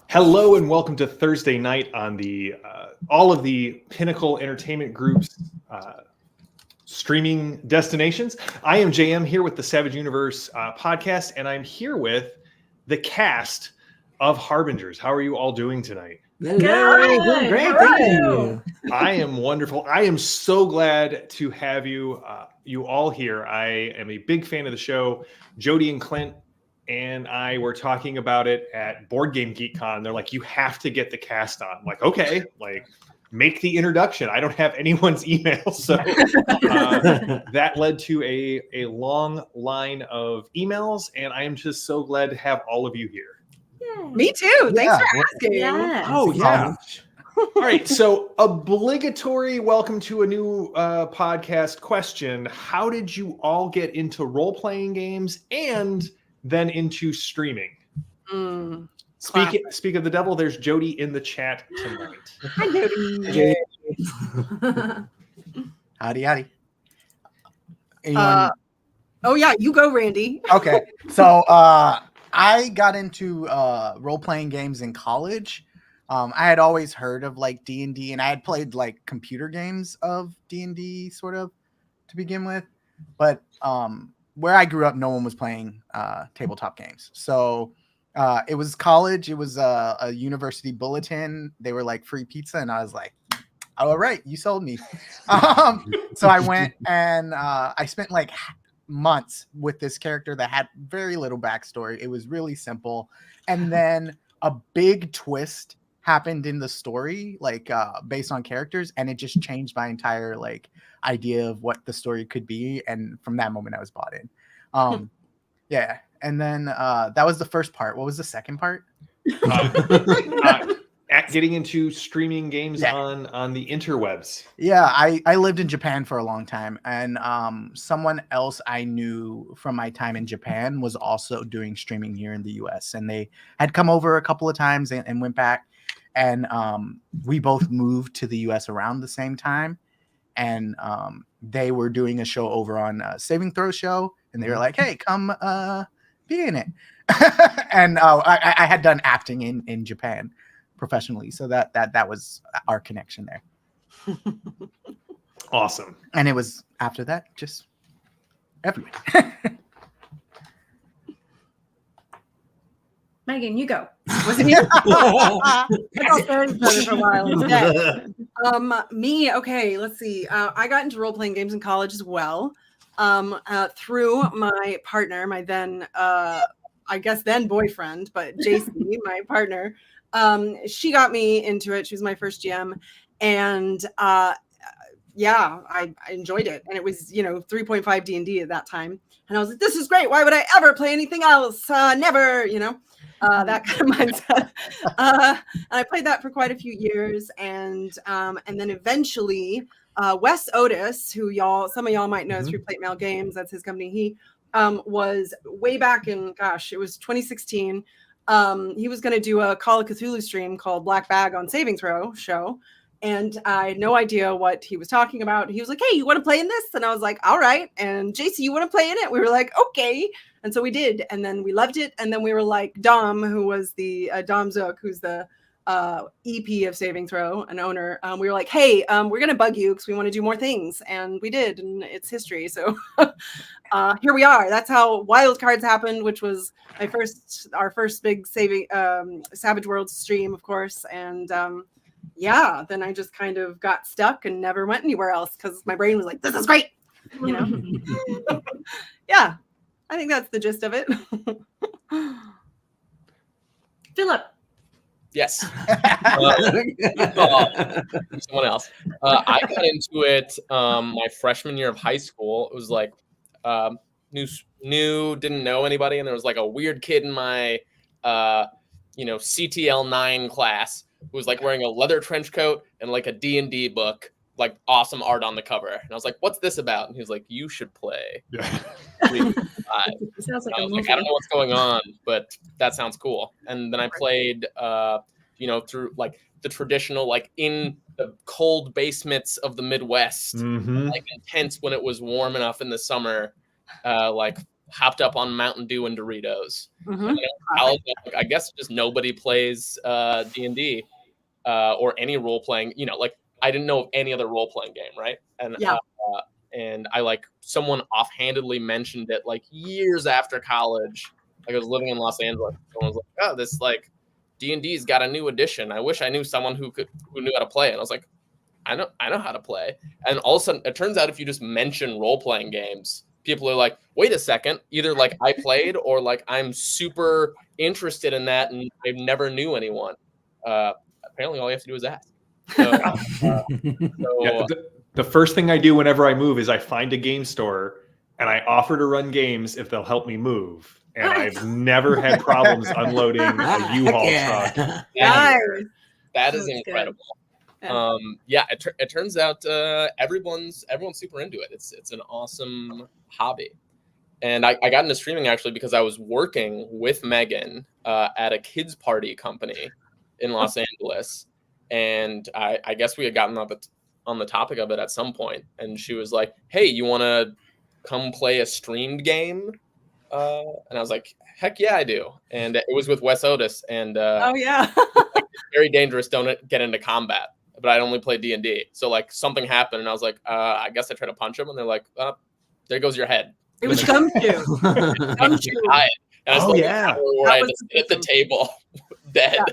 Hello and welcome to Thursday night on the all of the Pinnacle Entertainment Group's streaming destinations. I am JM here with the Savage Universe podcast, and I'm here with the cast of Harbingers. How are you all doing tonight? Good. Great. Thank you. I am wonderful. I am so glad to have you all here. I am a big fan of the show. Jody and Clint and I were talking about it at Board Game Geek Con. They're like, you have to get the cast on. I'm like, okay, like make the introduction. I don't have anyone's email. So that led to a long line of emails. And I am just so glad to have all of you here. Yay. Me too. Thanks for asking. Yes. Oh, yeah. All right. So obligatory welcome to a new podcast question. How did you all get into role-playing games and then into streaming? Speak of the devil, there's Jody in the chat tonight. Hi, Jody. Howdy. Oh yeah, you go, Randy. Okay, so I got into role-playing games in college. I had always heard of like D&D, and I had played like computer games of D&D sort of to begin with, but where I grew up, no one was playing tabletop games. So it was college. It was a university bulletin. They were like free pizza, and I was like, all right, you sold me. So I went and I spent like months with this character that had very little backstory. It was really simple. And then a big twist happened in the story, like based on characters, and it just changed my entire like idea of what the story could be. And from that moment I was bought in. Yeah. And then that was the first part. What was the second part? Getting into streaming games on the interwebs. Yeah, I lived in Japan for a long time, and someone else I knew from my time in Japan was also doing streaming here in the US, and they had come over a couple of times and went back, and we both moved to the US around the same time, and they were doing a show over on Saving Throw show, and they were like, hey, come be in it. And I had done acting in Japan professionally, so that was our connection there. Awesome. And it was after that just everywhere. Meghan, you go. Wasn't you? I got very for a while instead. Me, okay, let's see. I got into role-playing games in college as well. Through my partner, my then I guess then boyfriend, but JC, my partner. She got me into it. She was my first GM, and yeah, I enjoyed it. And it was 3.5 D&D at that time, and I was like, this is great. Why would I ever play anything else? Never, that kind of mindset. And I played that for quite a few years, and then eventually Wes Otis, who some of y'all might know through Plate Mail Games, that's his company. He was way back in, it was 2016. He was going to do a Call of Cthulhu stream called Black Bag on Saving Throw show. And I had no idea what he was talking about. He was like, hey, you want to play in this? And I was like, all right. And JC, you want to play in it? We were like, okay. And so we did. And then we loved it. And then we were like, Dom, who was the Dom Zook, who's the EP of Saving Throw, an owner. We were like, hey, we're going to bug you because we want to do more things. And we did. And it's history. So here we are. That's how Wild Cards happened, which was our first big Savage Worlds stream, of course. And yeah, then I just kind of got stuck and never went anywhere else because my brain was like, this is great. Yeah, I think that's the gist of it. Philip. Yes. Someone else. I got into it my freshman year of high school. It was like new, didn't know anybody, and there was like a weird kid in my CTL 9 class who was like wearing a leather trench coat and like a D&D book, like awesome art on the cover. And I was like, what's this about? And he was like, you should play. Yeah. Sounds like I a was movie. like, I don't know what's going on, but that sounds cool. And then I played, through like the traditional, like in the cold basements of the Midwest, like intense when it was warm enough in the summer, like hopped up on Mountain Dew and Doritos. Mhm. And college, I guess just nobody plays D&D or any role playing. Like I didn't know of any other role playing game, right? And I like someone offhandedly mentioned it like years after college. Like I was living in Los Angeles. Someone was like, "Oh, this like D&D's got a new edition. I wish I knew someone who knew how to play." And I was like, I know how to play. And all of a sudden, it turns out if you just mention role playing games, people are like, "Wait a second!" Either like I played or like I'm super interested in that, and I never knew anyone. Apparently, all you have to do is ask. So, The first thing I do whenever I move is I find a game store and I offer to run games if they'll help me move. And I've never had problems unloading a U-Haul truck. That is incredible. It turns out everyone's super into it. It's an awesome hobby. And I got into streaming actually because I was working with Meghan at a kids party company in Los Angeles. And I guess we had gotten on the topic of it at some point. And she was like, "Hey, you want to come play a streamed game?" And I was like, "Heck yeah, I do." And it was with Wes Otis. And it's very dangerous. Don't get into combat. But I'd only play D&D. So like something happened and I was like, I guess I tried to punch him. And they're like, there goes your head. It was Gumshoe. Gumshoe. And I was I had to sit at the table dead. Yeah.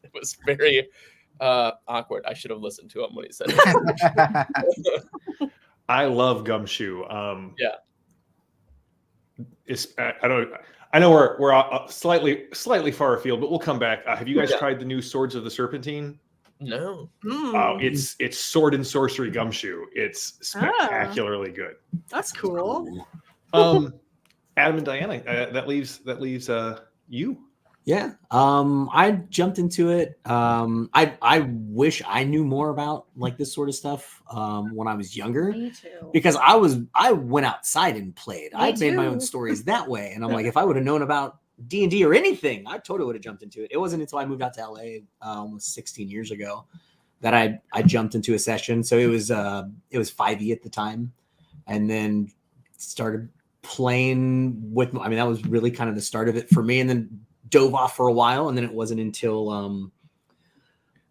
It was very awkward. I should have listened to him when he said it. I love Gumshoe. I know we're slightly far afield, but we'll come back. Have you guys tried the new Swords of the Serpentine? No. It's Sword and Sorcery Gumshoe. It's spectacularly good. That's cool. Adam and Diana, that leaves you. Yeah. I jumped into it. I wish I knew more about like this sort of stuff when I was younger. Me too. Because I went outside and played. I made my own stories that way. And I'm like, if I would have known about D&D or anything, I totally would have jumped into it. It wasn't until I moved out to LA almost 16 years ago that I jumped into a session. So it was 5e at the time, and then started playing with. I mean, that was really kind of the start of it for me, and then dove off for a while, and then it wasn't until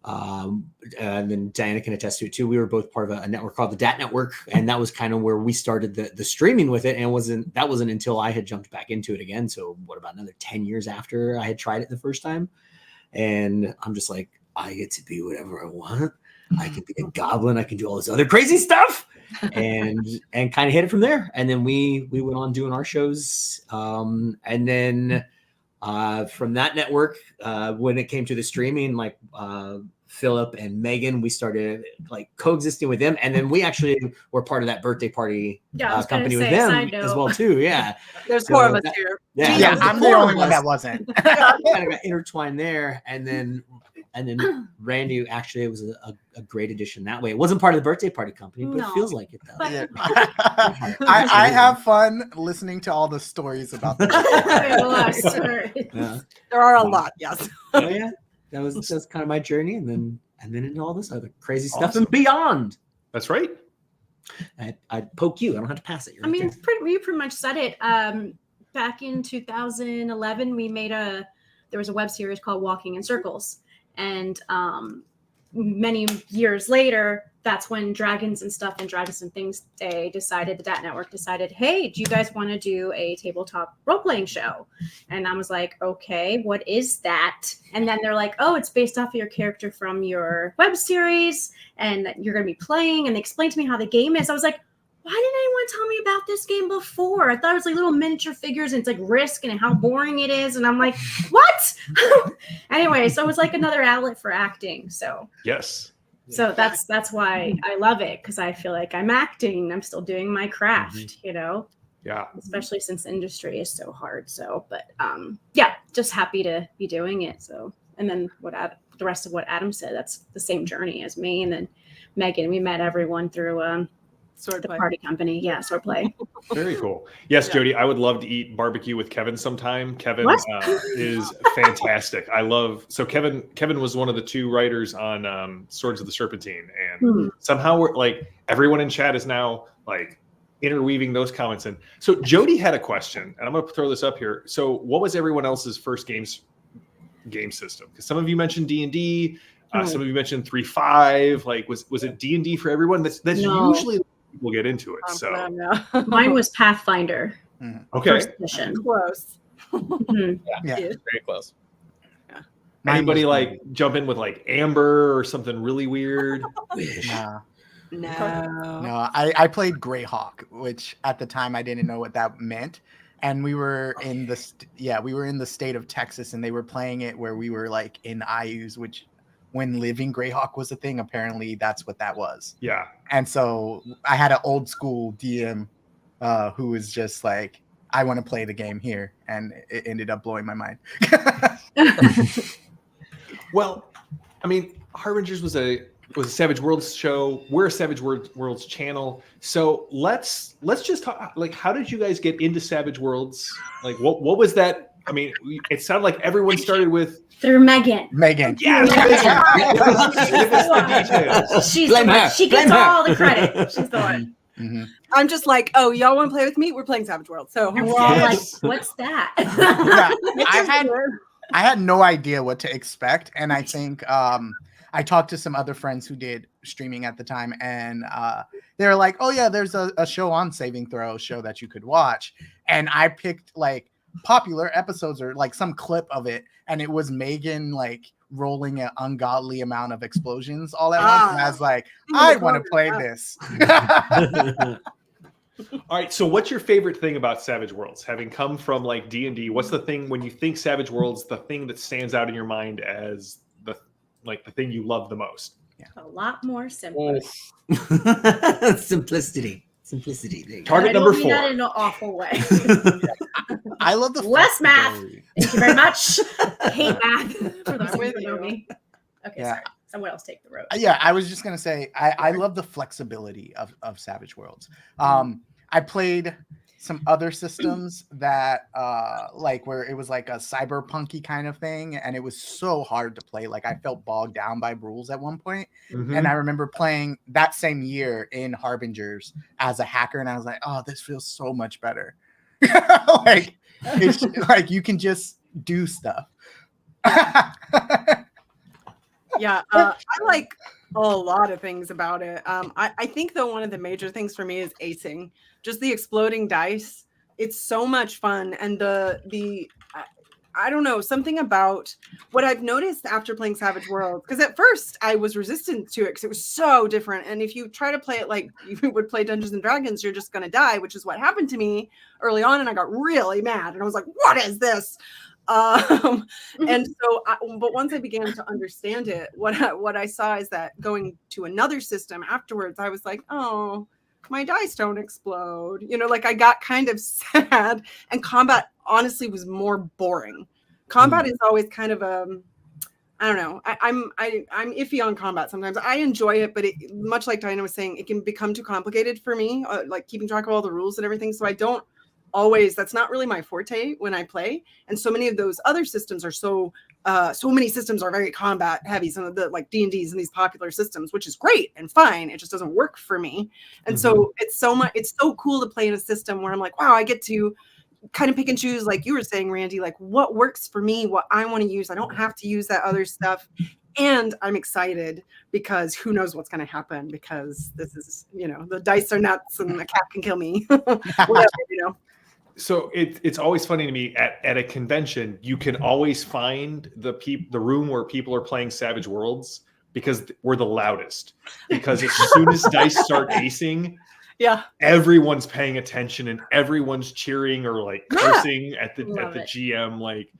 and then Diana can attest to it too. We were both part of a network called the DAT Network, and that was kind of where we started the streaming with it. And that wasn't until I had jumped back into it again. So what about another 10 years after I had tried it the first time? And I'm just like, I get to be whatever I want. I can be a goblin. I can do all this other crazy stuff, and kind of hit it from there. And then we went on doing our shows, and then from that network, when it came to the streaming, like Philip and Meghan, we started like coexisting with them, and then we actually were part of that birthday party company with them as well too. Yeah, there's four of us here. Yeah, I'm the only one that wasn't. Kind of got intertwined there, and then Randy actually was a great addition that way. It wasn't part of the birthday party company, but it feels like it though. Yeah. I have fun listening to all the stories about that. There are a lot, yes. Oh yeah, that's kind of my journey, and then into all this other crazy stuff and beyond. That's right. I poke you. I don't have to pass it. I mean, you pretty much said it. Back in 2011, there was a web series called Walking in Circles. And many years later, that's when Dragons and Things the DAT Network decided, hey, do you guys want to do a tabletop role-playing show? And I was like, okay, what is that? And then they're like, oh, it's based off of your character from your web series, and you're going to be playing. And they explained to me how the game is. I was like, why didn't anyone tell me about this game before? I thought it was like little miniature figures and it's like Risk and how boring it is. And I'm like, what? Anyway, so it was like another outlet for acting. So yes. So that's why I love it, because I feel like I'm acting. I'm still doing my craft, you know? Yeah. Especially since the industry is so hard. So, but just happy to be doing it. So, and then the rest of what Adam said, that's the same journey as me. And then Meghan, we met everyone through Swordplay party company. Yeah, Swordplay. Very cool. Yes, Jody, I would love to eat barbecue with Kevin sometime. Kevin is fantastic. Kevin was one of the two writers on Swords of the Serpentine, and somehow we're like everyone in chat is now like interweaving those comments in. So Jody had a question, and I'm going to throw this up here. So what was everyone else's first game system? Because some of you mentioned D&D, some of you mentioned 3.5. Like, was it D&D for everyone? That's No. usually people get into it. So Mine was Pathfinder. Okay, First edition. Close. Mhm. Yeah. Very close. anybody like jump in with like Amber or something really weird? Nah. No. I played Greyhawk, which at the time I didn't know what that meant. And we were in the state of Texas, and they were playing it where we were like in IUs, which when living Greyhawk was a thing, apparently that's what that was. Yeah. And so I had an old school DM who was just like, I want to play the game here. And it ended up blowing my mind. Well, I mean, Harbingers was a Savage Worlds show. We're a Savage Worlds channel. So let's just talk, like, how did you guys get into Savage Worlds? Like, what was that? I mean, it sounded like everyone started with Through Meghan. Megan. Yes, give us the details. She's Blame the one. her. She gets Blame her. all the credit. She's the one. Mm-hmm. I'm just like, oh, y'all want to play with me? We're playing Savage World. So And we're all Yes. like, what's that? Yeah, I had no idea what to expect, and I think I talked to some other friends who did streaming at the time, and they were like, "Oh yeah, there's a show on Saving Throw show that you could watch," and I picked like popular episodes or like some clip of it, and it was Meghan like rolling an ungodly amount of explosions all at once, and I was like, I want to play this. All right, so what's your favorite thing about Savage Worlds? Having come from like D&D, what's the thing when you think Savage Worlds, the thing that stands out in your mind as the thing you love the most? A lot more simple. Simplicity. There you go. Target I don't number mean 4. that in an awful way. I love the Less math. flexibility. Thank you very much. I hate math. For those I'm of you with who know you. me. Okay, Yeah. sorry. Someone else take the road. Yeah, I was just gonna say I love the flexibility of Savage Worlds. I played some other systems that like where it was like a cyberpunky kind of thing, and it was so hard to play. Like I felt bogged down by rules at one point. Mhm. And I remember playing that same year in Harbingers as a hacker, and I was like, oh, this feels so much better. Like it's like you can just do stuff. Yeah, I like a lot of things about it. I think though one of the major things for me is acing, just the exploding dice. It's so much fun, and I don't know, something about what I've noticed after playing Savage Worlds, because at first I was resistant to it because it was so different, and if you try to play it like you would play Dungeons and Dragons, you're just going to die, which is what happened to me early on, and I got really mad, and I was like, what is this? And so but once I began to understand it, what I saw is that going to another system afterwards, I was like, oh, my dice don't explode, like I got kind of sad, and combat honestly was more boring. Combat is always kind of I don't know, I'm iffy on combat sometimes. I enjoy it, but it, much like Diana was saying, it can become too complicated for me, like keeping track of all the rules and everything, so I don't always, that's not really my forte when I play. And so many of those other systems are so many systems are very combat heavy, some of the like D&Ds and these popular systems, which is great and fine, it just doesn't work for me. And so it's so cool to play in a system where I'm like, wow, I get to kind of pick and choose, like you were saying, Randy, like what works for me, what I want to use. I don't have to use that other stuff. And I'm excited because who knows what's going to happen, because this is, the dice are nuts and the cat can kill me. Whatever. So it's always funny to me at a convention, you can always find the room where people are playing Savage Worlds because we're the loudest. Because as soon as dice start acing, yeah, everyone's paying attention and everyone's cheering or like cursing at the GM. Like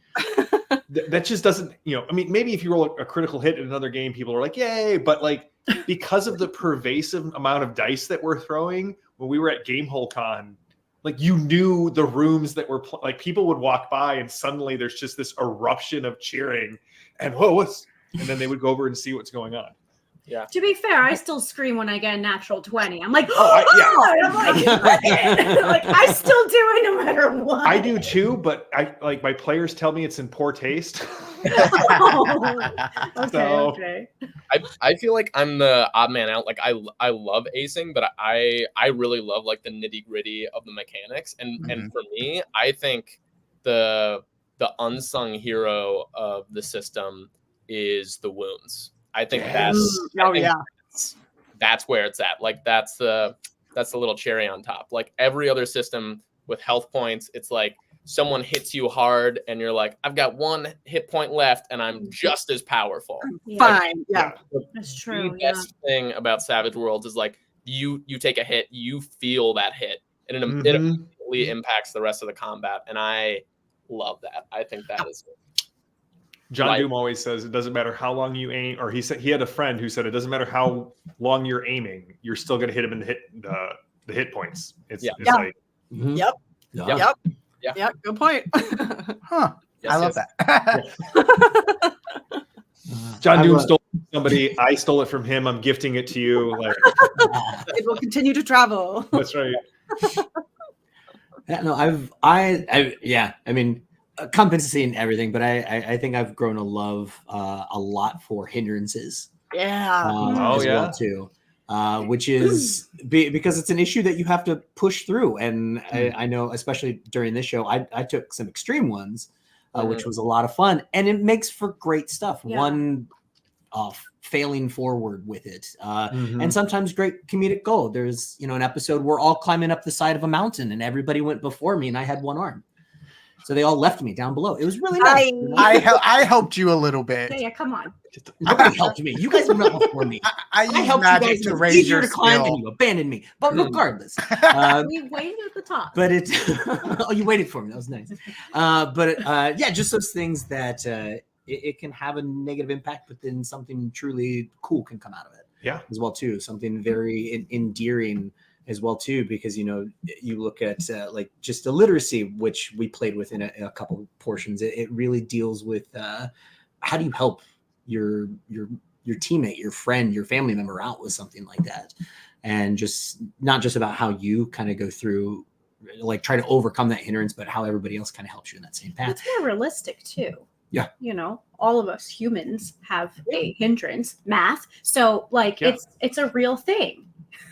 that just doesn't, I mean, maybe if you roll a critical hit in another game, people are like, yay, but like because of the pervasive amount of dice that we're throwing, when we were at Gamehole Con, like you knew the rooms that were like people would walk by and suddenly there's just this eruption of cheering and and then they would go over and see what's going on. Yeah. To be fair, I still scream when I get a natural 20. I'm like, yeah. I'm like, I still do it no matter what. I do too, but my players tell me it's in poor taste. Okay. I feel like I'm the odd man out. Like I love acing, but I really love like the nitty gritty of the mechanics. And for me, I think the unsung hero of the system is the wounds. I think that's where it's at. Like that's the little cherry on top. Like every other system with health points, it's like someone hits you hard and you're like, I've got 1 hit point left and I'm just as powerful. Fine. Yeah. That's true. The best thing about Savage Worlds is like you take a hit, you feel that hit, and it immediately impacts the rest of the combat. And I love that. I think that is John Doom always says it doesn't matter how long you aim, or he said he had a friend who said it doesn't matter how long you're aiming, you're still going to hit him in the hit points. It's like Yep. Good point. Huh. Yes, I love yes. that. John Doom stole it from somebody. I stole it from him. I'm gifting it to you. Like It will continue to travel. that's right. Yeah, no, I mean, compensating everything, but I think I've grown to love a lot for hindrances. Yeah. As well too, which is because it's an issue that you have to push through. And I know, especially during this show, I took some extreme ones, which was a lot of fun, and it makes for great stuff. Yeah. One failing forward with it, and sometimes great comedic gold. There's an episode we're all climbing up the side of a mountain, and everybody went before me, and I had one arm. So they all left me down below. It was really nice. I helped you a little bit. Yeah, come on. Nobody helped me. You guys were not before me. I I used helped you magic guys. to It was raise easier your to climb, and skill. you abandoned me. But regardless, We waited at the top. but it. Oh, you waited for me. That was nice. Yeah, just those things that it can have a negative impact, but then something truly cool can come out of it. Yeah, as well too. Something very endearing as well too, because you look at like just illiteracy, which we played with in a couple portions. It really deals with how do you help your teammate, your friend, your family member out with something like that, and just not just about how you kind of go through, like try to overcome that hindrance, but how everybody else kind of helps you in that same path. It's more realistic too. Yeah. All of us humans have a hindrance, math. So like it's a real thing.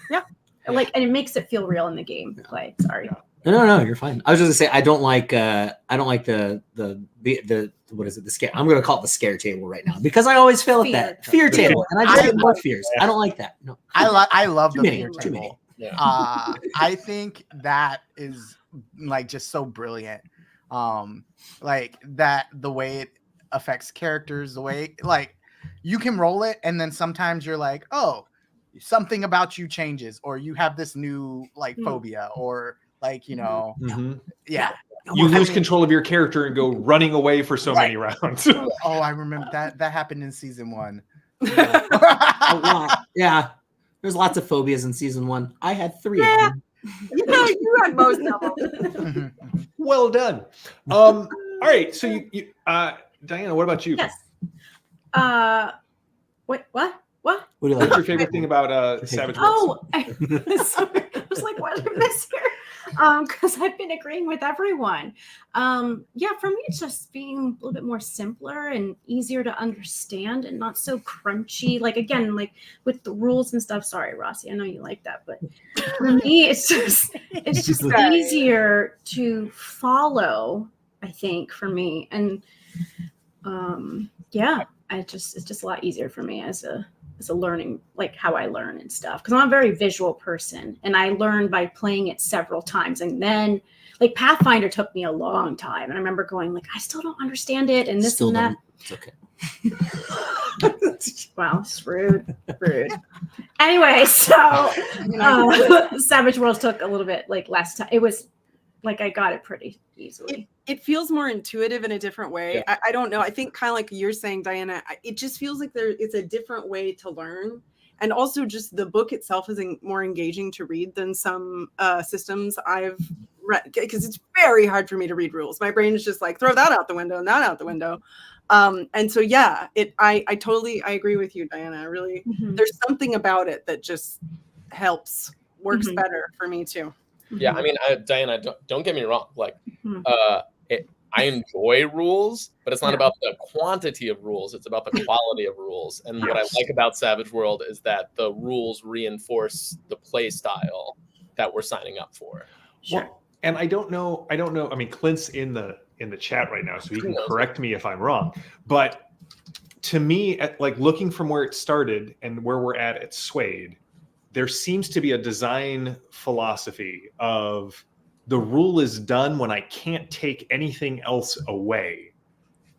Yeah. Like, and it makes it feel real in the game play. Sorry. No, you're fine. I was just gonna say I don't like the what is it, the scare? I'm gonna call it the scare table right now because I always fail at that fear table, and I just get more fears. I don't like that. No, I love the fear too many. table. Yeah. I think that is like just so brilliant. Like that, the way it affects characters, the way like you can roll it, and then sometimes you're like, oh, something about you changes, or you have this new like phobia, or like yeah. You lose control of your character and go running away for so many rounds. Oh, I remember that happened in season 1. A lot. Yeah, there's lots of phobias in season 1. I had 3 of them. You had most of them. Well done. All right, so you Diana, what about you? Yes. What? What do you like? What's your favorite thing about Savage Worlds? Oh, sorry. I was like, what did I miss here? Because I've been agreeing with everyone. Yeah, for me, it's just being a little bit more simpler and easier to understand and not so crunchy. Like, again, like with the rules and stuff. Sorry, Rossi, I know you like that, but for me, it's just easier to follow, I think, for me. And yeah, it's just a lot easier for me as a learning, like how I learn and stuff, because I'm a very visual person and I learn by playing it several times. And then like Pathfinder took me a long time, and I remember going like, I still don't understand it, and this and that. It's okay. Wow, it's rude. Anyway, so Savage Worlds took a little bit like less time. It was like I got it pretty easily. It feels more intuitive in a different way. Yeah. I don't know. I think kind of like you're saying, Diana, it just feels like it's a different way to learn. And also just the book itself is more engaging to read than some systems I've because it's very hard for me to read rules. My brain is just like, throw that out the window and that out the window. And so, yeah, I agree with you, Diana. Really, there's something about it that just works better for me too. Yeah, I mean, Diana, don't get me wrong. Like, I enjoy rules, but it's not about the quantity of rules. It's about the quality of rules. And what I like about Savage World is that the rules reinforce the play style that we're signing up for. Well, and I don't know. I mean, Clint's in the chat right now, so he can correct me if I'm wrong. But to me, like looking from where it started and where we're at Suede, there seems to be a design philosophy of the rule is done when I can't take anything else away,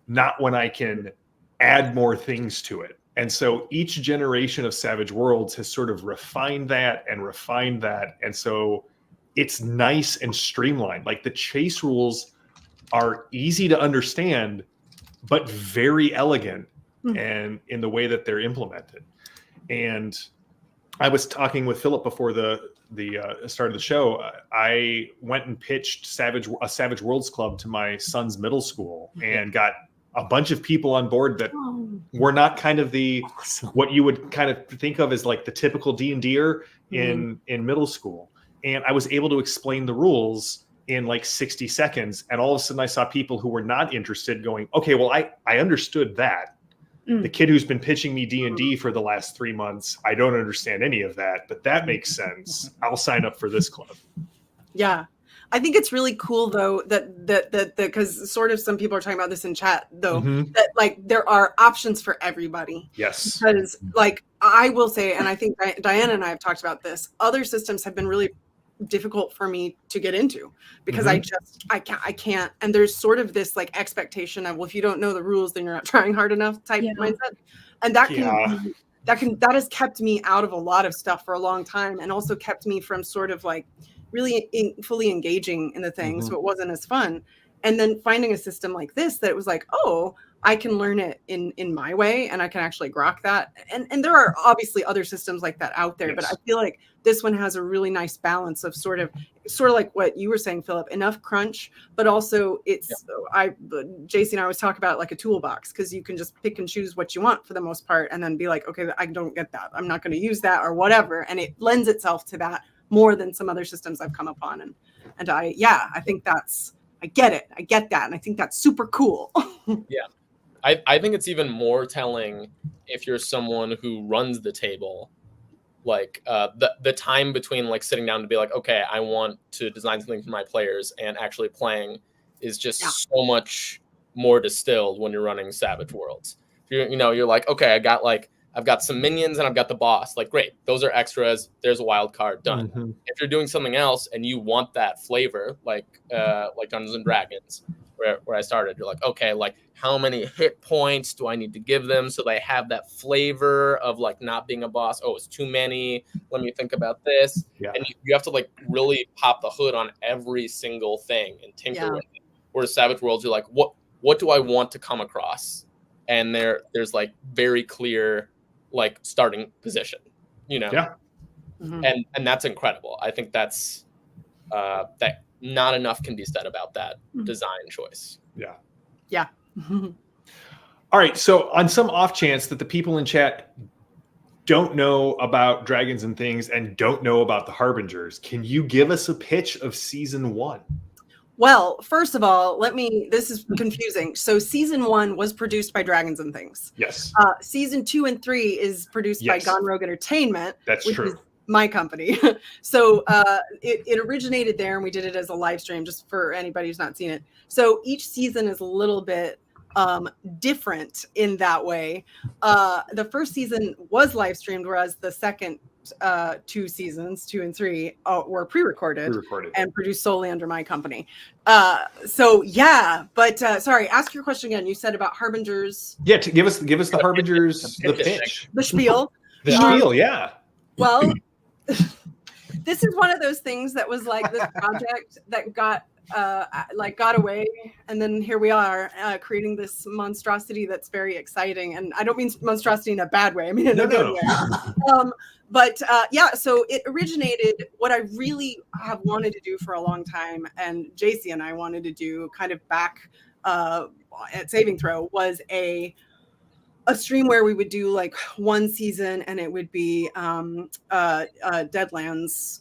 not when I can add more things to it. And so each generation of Savage Worlds has sort of refined that. And so it's nice and streamlined. Like the chase rules are easy to understand, but very elegant and in the way that they're implemented. And I was talking with Philip before the start of the show. I went and pitched a Savage Worlds club to my son's middle school and got a bunch of people on board that were not kind of what you would kind of think of as like the typical D&Der in middle school. And I was able to explain the rules in like 60 seconds. And all of a sudden I saw people who were not interested going, okay, well, I understood that. The kid who's been pitching me D&D for the last 3 months, I don't understand any of that, but that makes sense. I'll sign up for this club. Yeah. I think it's really cool though that because sort of some people are talking about this in chat though, that like there are options for everybody. Yes. Because like I will say, and I think Diana and I have talked about this, other systems have been really difficult for me to get into because I can't. And there's sort of this like expectation of, well, if you don't know the rules, then you're not trying hard enough type mindset. And that has kept me out of a lot of stuff for a long time, and also kept me from sort of like really fully engaging in the thing. So it wasn't as fun. And then finding a system like this, that it was like, oh, I can learn it in my way and I can actually grok that. And there are obviously other systems like that out there, but I feel like this one has a really nice balance of sort of like what you were saying, Philip, enough crunch, but also JC and I always talk about like a toolbox, because you can just pick and choose what you want for the most part and then be like, okay, I don't get that. I'm not going to use that or whatever. And it lends itself to that more than some other systems I've come upon. And I think I get it. I get that. And I think that's super cool. Yeah. I think it's even more telling if you're someone who runs the table, like the time between like sitting down to be like, okay, I want to design something for my players and actually playing is just so much more distilled when you're running Savage Worlds. You're like, okay, I've got some minions and I've got the boss. Like, great, those are extras. There's a wild card, done. If you're doing something else and you want that flavor, like Dungeons and Dragons, where I started, you're like, okay, like how many hit points do I need to give them so they have that flavor of like not being a boss? Oh, it's too many. Let me think about this. Yeah. And you have to like really pop the hood on every single thing and tinker with it. Whereas Savage Worlds, you're like, what do I want to come across? And there's like very clear like starting position, and that's incredible. I think that's that not enough can be said about that design choice. Yeah. All right, so on some off chance that the people in chat don't know about Dragons and Things and don't know about the Harbingers, can you give us a pitch of season 1? Well, first of all, this is confusing. So season 1 was produced by Dragons and Things. Yes. Season 2 and 3 is produced by Gone Rogue Entertainment. That's which true. Is my company. So it originated there, and we did it as a live stream just for anybody who's not seen it. So each season is a little bit different in that way. The first season was live streamed, whereas the second 2 seasons, 2 and 3, were pre-recorded and produced solely under my company. Sorry, ask your question again. You said about Harbingers. Yeah, to give us the Harbingers, the pitch. The spiel. The spiel, yeah. Well, this is one of those things that was like this project that got like got away, and then here we are creating this monstrosity that's very exciting. And I don't mean monstrosity in a bad way. I mean in a good way. But yeah, so it originated what I really have wanted to do for a long time, and JC and I wanted to do kind of back at Saving Throw, was a stream where we would do like one season and it would be Deadlands,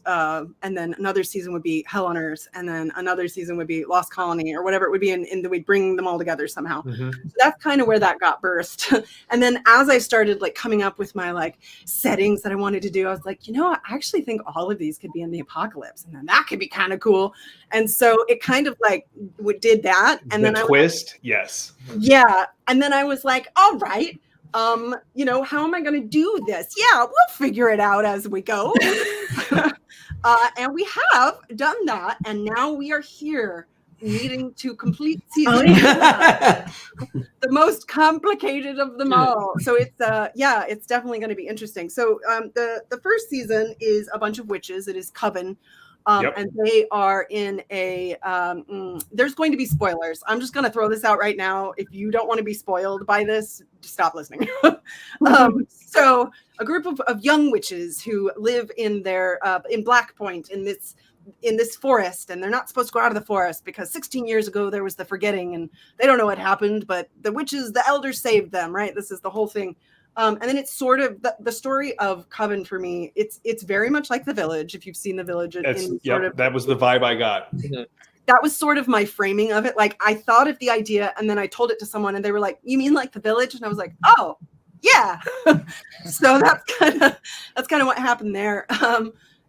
and then another season would be Hell on Earth, and then another season would be Lost Colony or whatever it would be, and we'd bring them all together somehow. So that's kind of where that got birthed. And then as I started like coming up with my like settings that I wanted to do, I was like, you know, I actually think all of these could be in the apocalypse, and then that could be kind of cool. And so it kind of like did that. And the then twist, yes. Yeah. And then I was like, all right, you know, how am I going to do this? Yeah, we'll figure it out as we go. And we have done that. And now we are here needing to complete season. The most complicated of them all. So it's, yeah, it's definitely going to be interesting. So the first season is a bunch of witches. It is Coven. And they are in a there's going to be spoilers. I'm just going to throw this out right now. If you don't want to be spoiled by this, stop listening. So a group of young witches who live in their in Black Point in this forest, and they're not supposed to go out of the forest because 16 years ago there was the forgetting, and they don't know what happened, but the witches, the elders saved them, right? This is the whole thing. And then it's sort of the story of Coven for me. It's very much like The Village. If you've seen The Village, that was the vibe I got. That was sort of my framing of it. Like I thought of the idea, and then I told it to someone, and they were like, "You mean like The Village?" And I was like, "Oh, yeah." So that's kind of what happened there.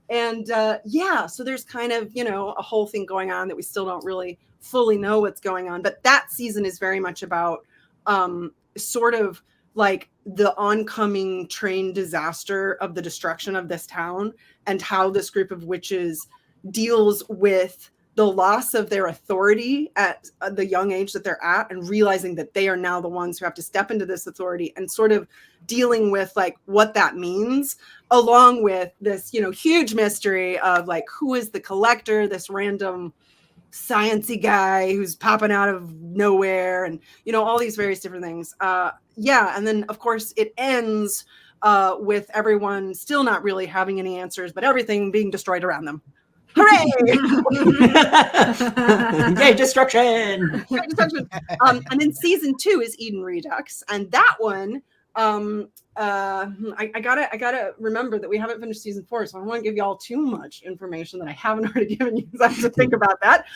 Yeah, so there's kind of, you know, a whole thing going on that we still don't really fully know what's going on. But that season is very much about sort of like the oncoming train disaster of the destruction of this town, and how this group of witches deals with the loss of their authority at the young age that they're at, and realizing that they are now the ones who have to step into this authority, and sort of dealing with like what that means, along with this, you know, huge mystery of like, who is the collector, this random sciencey guy who's popping out of nowhere, and, you know, all these various different things. Yeah. And then of course it ends with everyone still not really having any answers, but everything being destroyed around them. Hooray! Yay, destruction! And then season 2 is Eden Redux, and that one, I gotta remember that we haven't finished season 4, so I don't want to give you all too much information that I haven't already given you, because I have to think about that.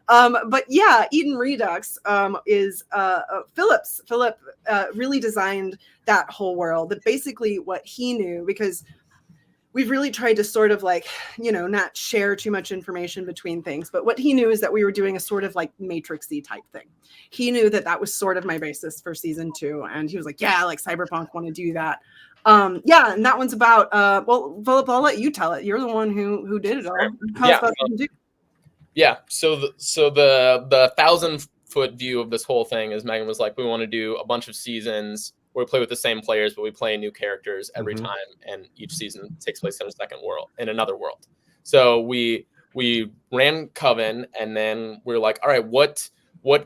But yeah, Eden Redux is Philip really designed that whole world. That basically what he knew, because we've really tried to sort of like, you know, not share too much information between things. But what he knew is that we were doing a sort of like Matrix-y type thing. He knew that that was sort of my basis for season 2. And he was like, yeah, like cyberpunk, want to do that. Yeah, and that one's about, well, Philip, I'll let you tell it. You're the one who did it all. Yeah, so the 1,000-foot view of this whole thing is Meghan was like, we want to do a bunch of seasons where we play with the same players, but we play new characters every time, and each season takes place in another world. So we ran Coven, and then we were like, all right, what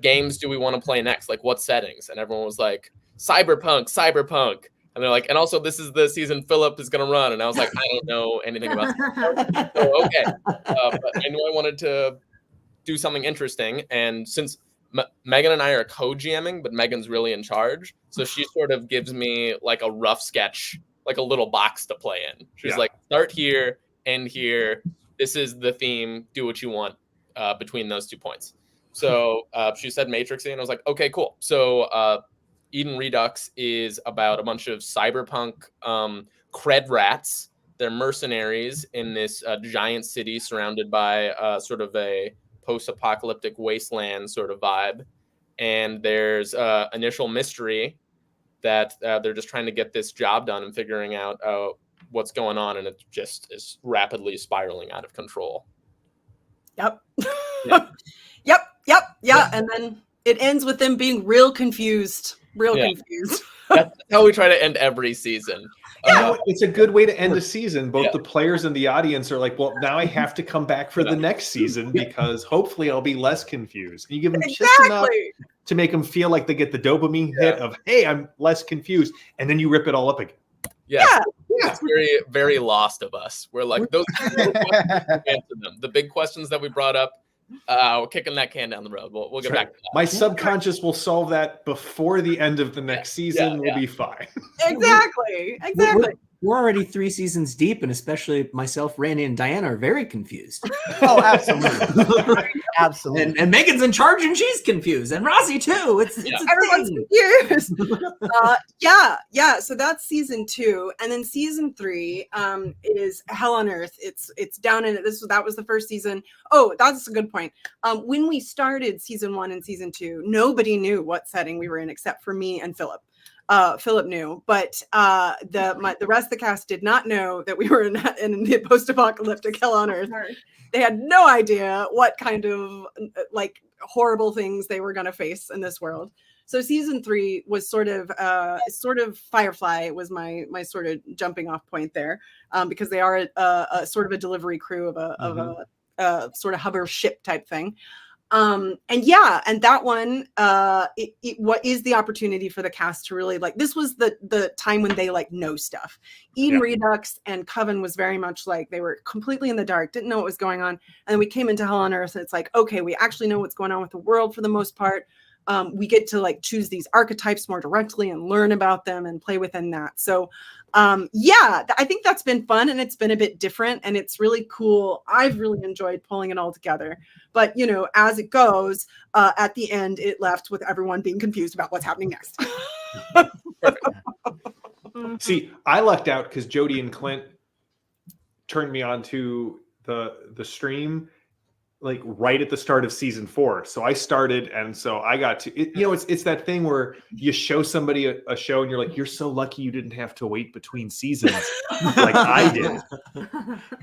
games do we want to play next? Like, what settings? And everyone was like, cyberpunk. And they're like, and also this is the season Philip is going to run. And I was like, I don't know anything about that. So, okay. But I knew I wanted to do something interesting. And since Meghan and I are co-GMing, but Meghan's really in charge. So she sort of gives me like a rough sketch, like a little box to play in. She's like, start here, end here. This is the theme. Do what you want between those 2 points. So she said Matrix-y, and I was like, okay, cool. So Eden Redux is about a bunch of cyberpunk cred rats. They're mercenaries in this giant city surrounded by sort of a post-apocalyptic wasteland sort of vibe. And there's initial mystery that they're just trying to get this job done and figuring out what's going on. And it just is rapidly spiraling out of control. Yep. Yeah. And then it ends with them being real confused. Confused. That's how we try to end every season. It's a good way to end a season. Both the players and the audience are like, well, now I have to come back for the next season because hopefully I'll be less confused. And you give them just enough to make them feel like they get the dopamine hit of, hey, I'm less confused. And then you rip it all up again. Yeah. It's very, very lost of us. We're like, those questions, answer them. The big questions that we brought up, we're kicking that can down the road. We'll get back to that. My subconscious will solve that before the end of the next season. We'll be fine. Exactly. We're already 3 seasons deep, and especially myself, Randy, and Diana are very confused. Oh, absolutely. Absolutely. And Megan's in charge, and she's confused. And Rossi, too. It's everyone's confused. So that's season 2. And then season 3 is Hell on Earth. It's down in it. That was the first season. Oh, that's a good point. When we started season 1 and season 2, nobody knew what setting we were in except for me and Philip. Philip knew, but the rest of the cast did not know that we were in the post-apocalyptic Hell on Earth. They had no idea what kind of like horrible things they were going to face in this world. So season 3 was sort of Firefly was my sort of jumping off point there, because they are a sort of a delivery crew of a sort of hover ship type thing. And that one, what is the opportunity for the cast to really like, this was the time when they like know stuff. Eden Redux and Coven was very much like, they were completely in the dark, didn't know what was going on. And we came into Hell on Earth and it's like, okay, we actually know what's going on with the world for the most part. We get to like choose these archetypes more directly and learn about them and play within that. So I think that's been fun, and it's been a bit different, and it's really cool. I've really enjoyed pulling it all together. But as it goes, at the end, it left with everyone being confused about what's happening next. See, I lucked out because Jody and Clint turned me on to the stream like right at the start of season 4. So I started, and so I got to it's that thing where you show somebody a show and you're like, you're so lucky you didn't have to wait between seasons like I did.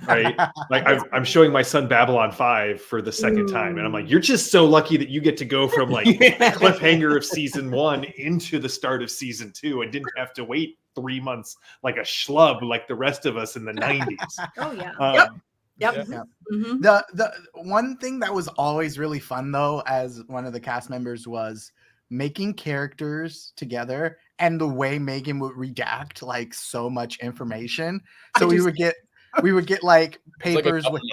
Right? Like I'm showing my son Babylon 5 for the second time, and I'm like, you're just so lucky that you get to go from like cliffhanger of season 1 into the start of season 2 and didn't have to wait 3 months like a schlub like the rest of us in the 90s. Oh yeah. Yep. Mm-hmm. The one thing that was always really fun though, as one of the cast members, was making characters together and the way Megan would redact like so much information. So we would get like papers with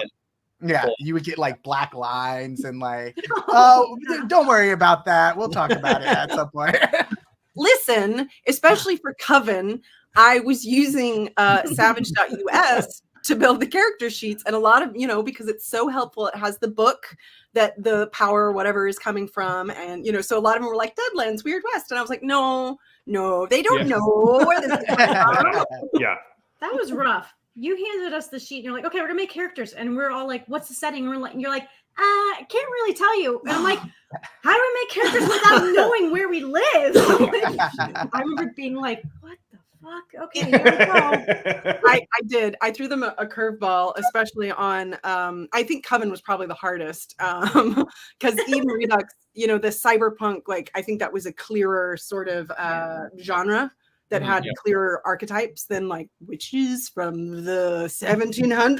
you would get like black lines and like, oh, don't worry about that. We'll talk about it at some point. Listen, especially for Coven, I was using savage.us to build the character sheets, and a lot of, because it's so helpful, it has the book that the power or whatever is coming from. And, so a lot of them were like Deadlands, Weird West. And I was like, no, they don't know where this is from. Yeah. That was rough. You handed us the sheet and you're like, okay, we're gonna make characters. And we're all like, what's the setting? And you're like, I can't really tell you. And I'm like, how do we make characters without knowing where we live? I remember being like, what the fuck? Okay, here we go. I did. I threw them a curveball, especially on, I think Coven was probably the hardest, because Eden Redux, the cyberpunk, like, I think that was a clearer sort of genre that had clearer archetypes than like witches from the 1700s.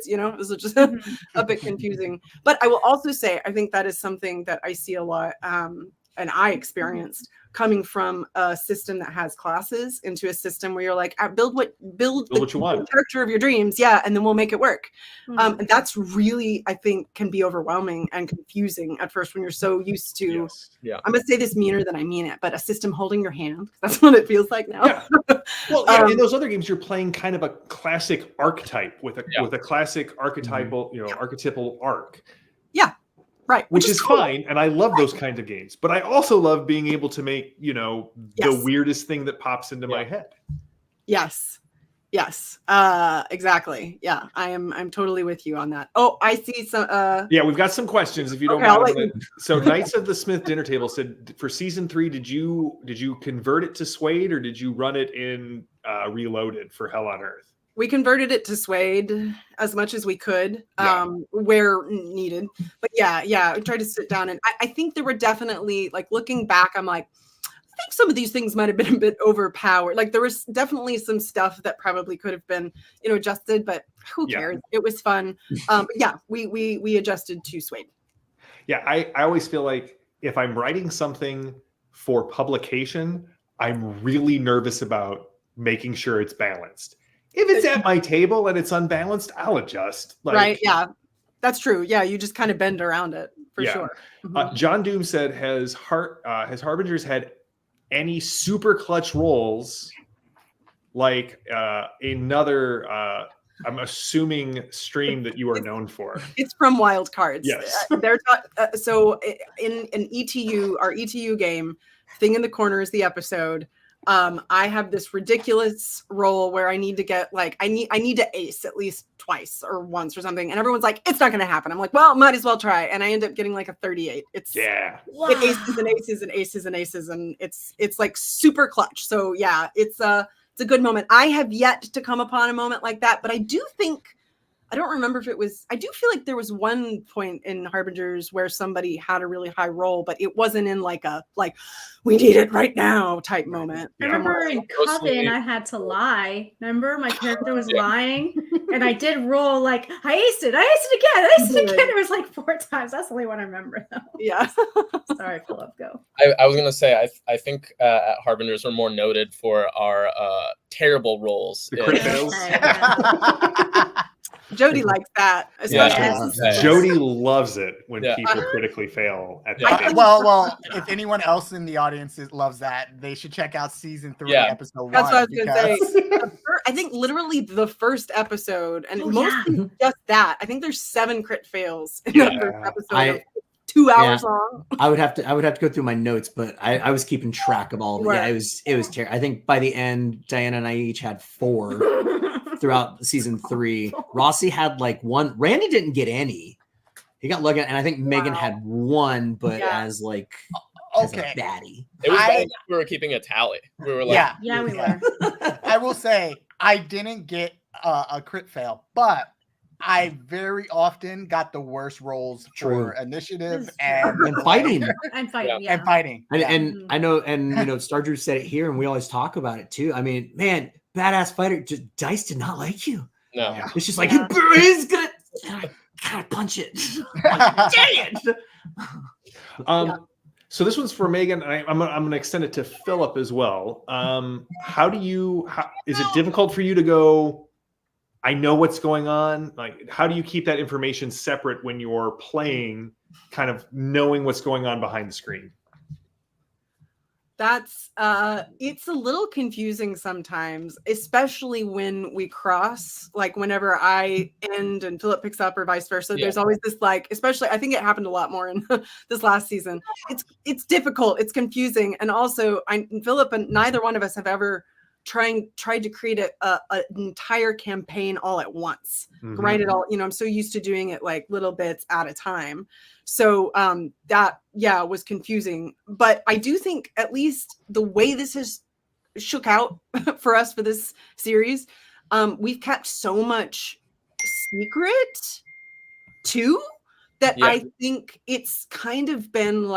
It was just a bit confusing. But I will also say, I think that is something that I see a lot, and I experienced coming from a system that has classes into a system where you're like, build what you want, the character of your dreams, and then we'll make it work. And that's really, I think, can be overwhelming and confusing at first when you're so used to. I'm gonna say this meaner than I mean it, but a system holding your hand. That's what it feels like now. Well, in those other games, you're playing kind of a classic archetype with a classic archetypal, archetypal arc. Right. Which is cool. Fine. And I love those kinds of games. But I also love being able to make, the weirdest thing that pops into my head. Yes. Exactly. Yeah. I'm totally with you on that. Oh, I see some we've got some questions if you don't mind. So Knights of the Smith Dinner Table said, for season 3, did you convert it to Suede, or did you run it in Reloaded for Hell on Earth? We converted it to Suede as much as we could, where needed. But we tried to sit down, and I think there were definitely, like, looking back, I'm like, I think some of these things might have been a bit overpowered. Like there was definitely some stuff that probably could have been, adjusted, but who cares? It was fun. But yeah, we adjusted to Swade. Yeah, I always feel like if I'm writing something for publication, I'm really nervous about making sure it's balanced. If it's at my table and it's unbalanced, I'll adjust. Right? Yeah, that's true. Yeah, you just kind of bend around it for sure. John Doom said, has Harbingers had any super clutch rolls like another I'm assuming stream that you are known for? It's from Wild Cards. Yes. So in an ETU, our ETU game, Thing in the Corner is the episode. I have this ridiculous roll where I need to get I need to ace at least twice or once or something, and everyone's like, it's not going to happen. I'm like, well, might as well try, and I end up getting like a 38. It aces and aces and aces and aces, and it's like super clutch. So yeah, it's a good moment. I have yet to come upon a moment like that, but I do think, I don't remember if it was, I do feel like there was one point in Harbingers where somebody had a really high roll, but it wasn't in like we need it right now type moment. I remember in Coven, I had to lie. Remember, my character was lying, and I did roll I aced it again. It was like 4 times. That's the only one I remember, though. Yeah. Sorry, Philip, go. I was gonna say, I think at Harbingers we're more noted for our terrible rolls. The crit fails. Jody likes that. Jody loves it when people critically fail at the well, if anyone else in the audience loves that, they should check out season 3, episode 1. That's what I was gonna say. I think literally the first episode, and mostly just that. I think there's 7 crit fails in that first episode. 2 hours long. I would have to go through my notes, but I was keeping track of all of it. Yeah, it was terrible. I think by the end, Diana and I each had 4 throughout season 3. Rossi had 1. Randy didn't get any. He got lucky, and I think Meghan had 1, but as a baddie. It was we were keeping a tally. We were like, yeah, we were. I will say I didn't get a crit fail, but I very often got the worst rolls for initiative and fighting. And fighting, and fighting. And I know, and Star Drew said it here, and we always talk about it too. I mean, man, badass fighter, just Dice did not like you. No, it's just like he's gonna punch it. Dang it. So this one's for Meghan. I'm gonna extend it to Philip as well. How is it difficult for you to go, I know what's going on? How do you keep that information separate when you're playing, kind of knowing what's going on behind the screen? That's it's a little confusing sometimes, especially when we cross, whenever I end and Philip picks up or vice versa. There's always this especially, I think it happened a lot more in this last season. It's difficult, it's confusing, and also Philip and neither one of us have ever tried to create an entire campaign all at once, write it all. I'm so used to doing it little bits at a time. So that was confusing. But I do think at least the way this has shook out for us for this series, we've kept so much secret too that I think it's kind of been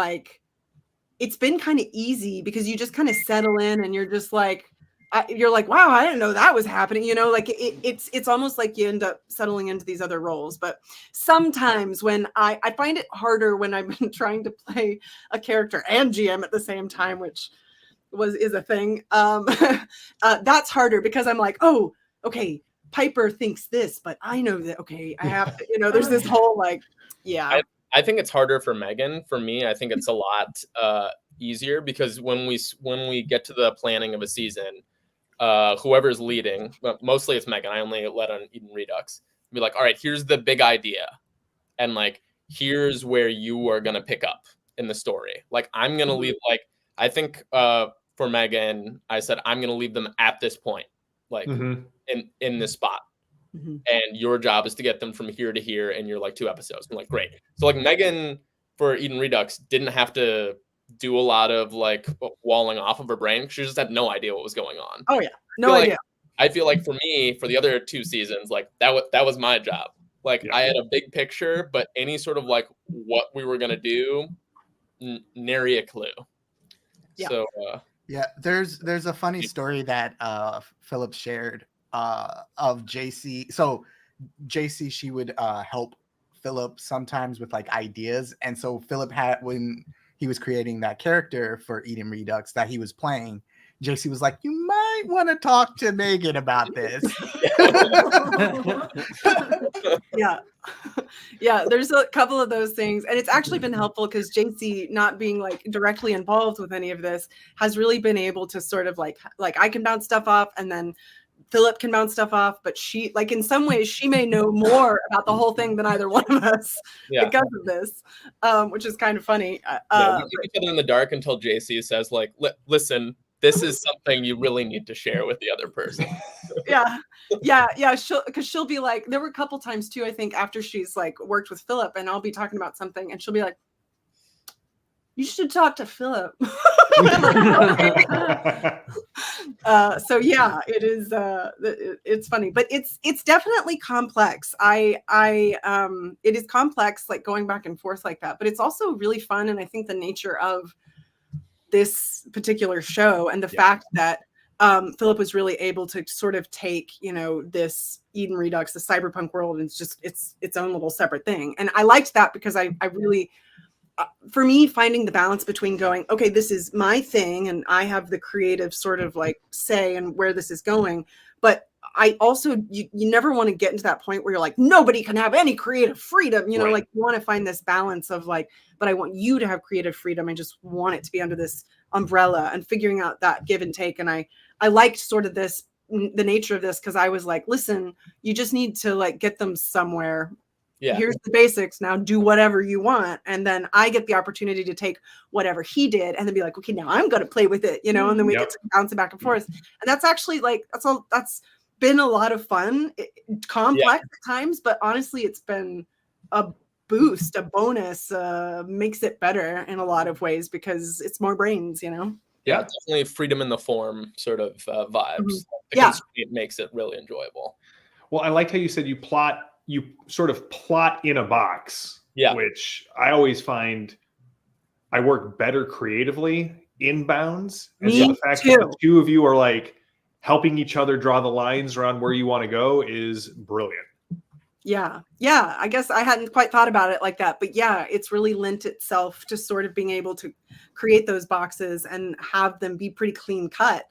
it's been kind of easy because you just kind of settle in and you're just you're like, wow, I didn't know that was happening. It's almost like you end up settling into these other roles. But sometimes when I find it harder when I've been trying to play a character and GM at the same time, which is a thing. That's harder because I'm like, oh, okay, Piper thinks this, but I know that, okay, I have to, there's this whole I think it's harder for Meghan. For me, I think it's a lot easier because when we get to the planning of a season, whoever's leading, mostly it's Meghan. I only let on Eden Redux. Be like, all right, here's the big idea, and here's where you are gonna pick up in the story. I'm gonna leave. I think for Meghan, I said I'm gonna leave them at this point, in this spot, and your job is to get them from here to here, and you're 2 episodes. I'm like, great. So Meghan for Eden Redux didn't have to do a lot of walling off of her brain. She just had no idea what was going on. Oh yeah, no idea. I feel for me, for the other 2 seasons, that was my job. I had a big picture, but any sort of what we were gonna do, nary a clue. Yeah. So Yeah, there's a funny story that Philip shared of JC. So JC, she would help Philip sometimes with like ideas, and so Philip had, when he was creating that character for Eden Redux that he was playing, JC was like, "You might want to talk to Megan about this." Yeah. Yeah, there's a couple of those things, and it's actually been helpful because JC, not being like directly involved with any of this, has really been able to sort of like I can bounce stuff off, and then Philip can bounce stuff off, but she, like, in some ways she may know more about the whole thing than either one of us because of this, which is kind of funny. Yeah, we keep each other in the dark until JC says, like, listen, this is something you really need to share with the other person. Yeah. She'll be like, there were a couple times too, I think, after she's like worked with Philip, and I'll be talking about something, and she'll be like, "You should talk to Philip." So yeah, it is. It's funny, but it's definitely complex. It is complex, like going back and forth like that. But it's also really fun, and I think the nature of this particular show and the fact that Philip was really able to sort of take, this Eden Redux, the cyberpunk world, and it's its own little separate thing. And I liked that because I really. For me, finding the balance between going, okay, this is my thing and I have the creative sort of like say and where this is going. But I also, you never want to get into that point where you're like, nobody can have any creative freedom, Right. like you want to find this balance of like, but I want you to have creative freedom. I just want it to be under this umbrella, and figuring out that give and take. And I liked sort of the nature of this, because I was like, listen, you just need to like get them somewhere. Yeah. Here's the basics. Now do whatever you want. And then I get the opportunity to take whatever he did and then be like, okay, now I'm going to play with it, and then we get to bounce it back and forth. And that's actually like, that's been a lot of fun, complex times, but honestly, it's been a boost, a bonus, makes it better in a lot of ways because it's more brains, Yeah, definitely freedom in the form sort of vibes. It makes it really enjoyable. Well, I like how you said you sort of plot in a box, which I always find I work better creatively in bounds. And so the fact that the two of you are like helping each other draw the lines around where you want to go is brilliant. Yeah. I guess I hadn't quite thought about it like that, but yeah, it's really lent itself to sort of being able to create those boxes and have them be pretty clean cut,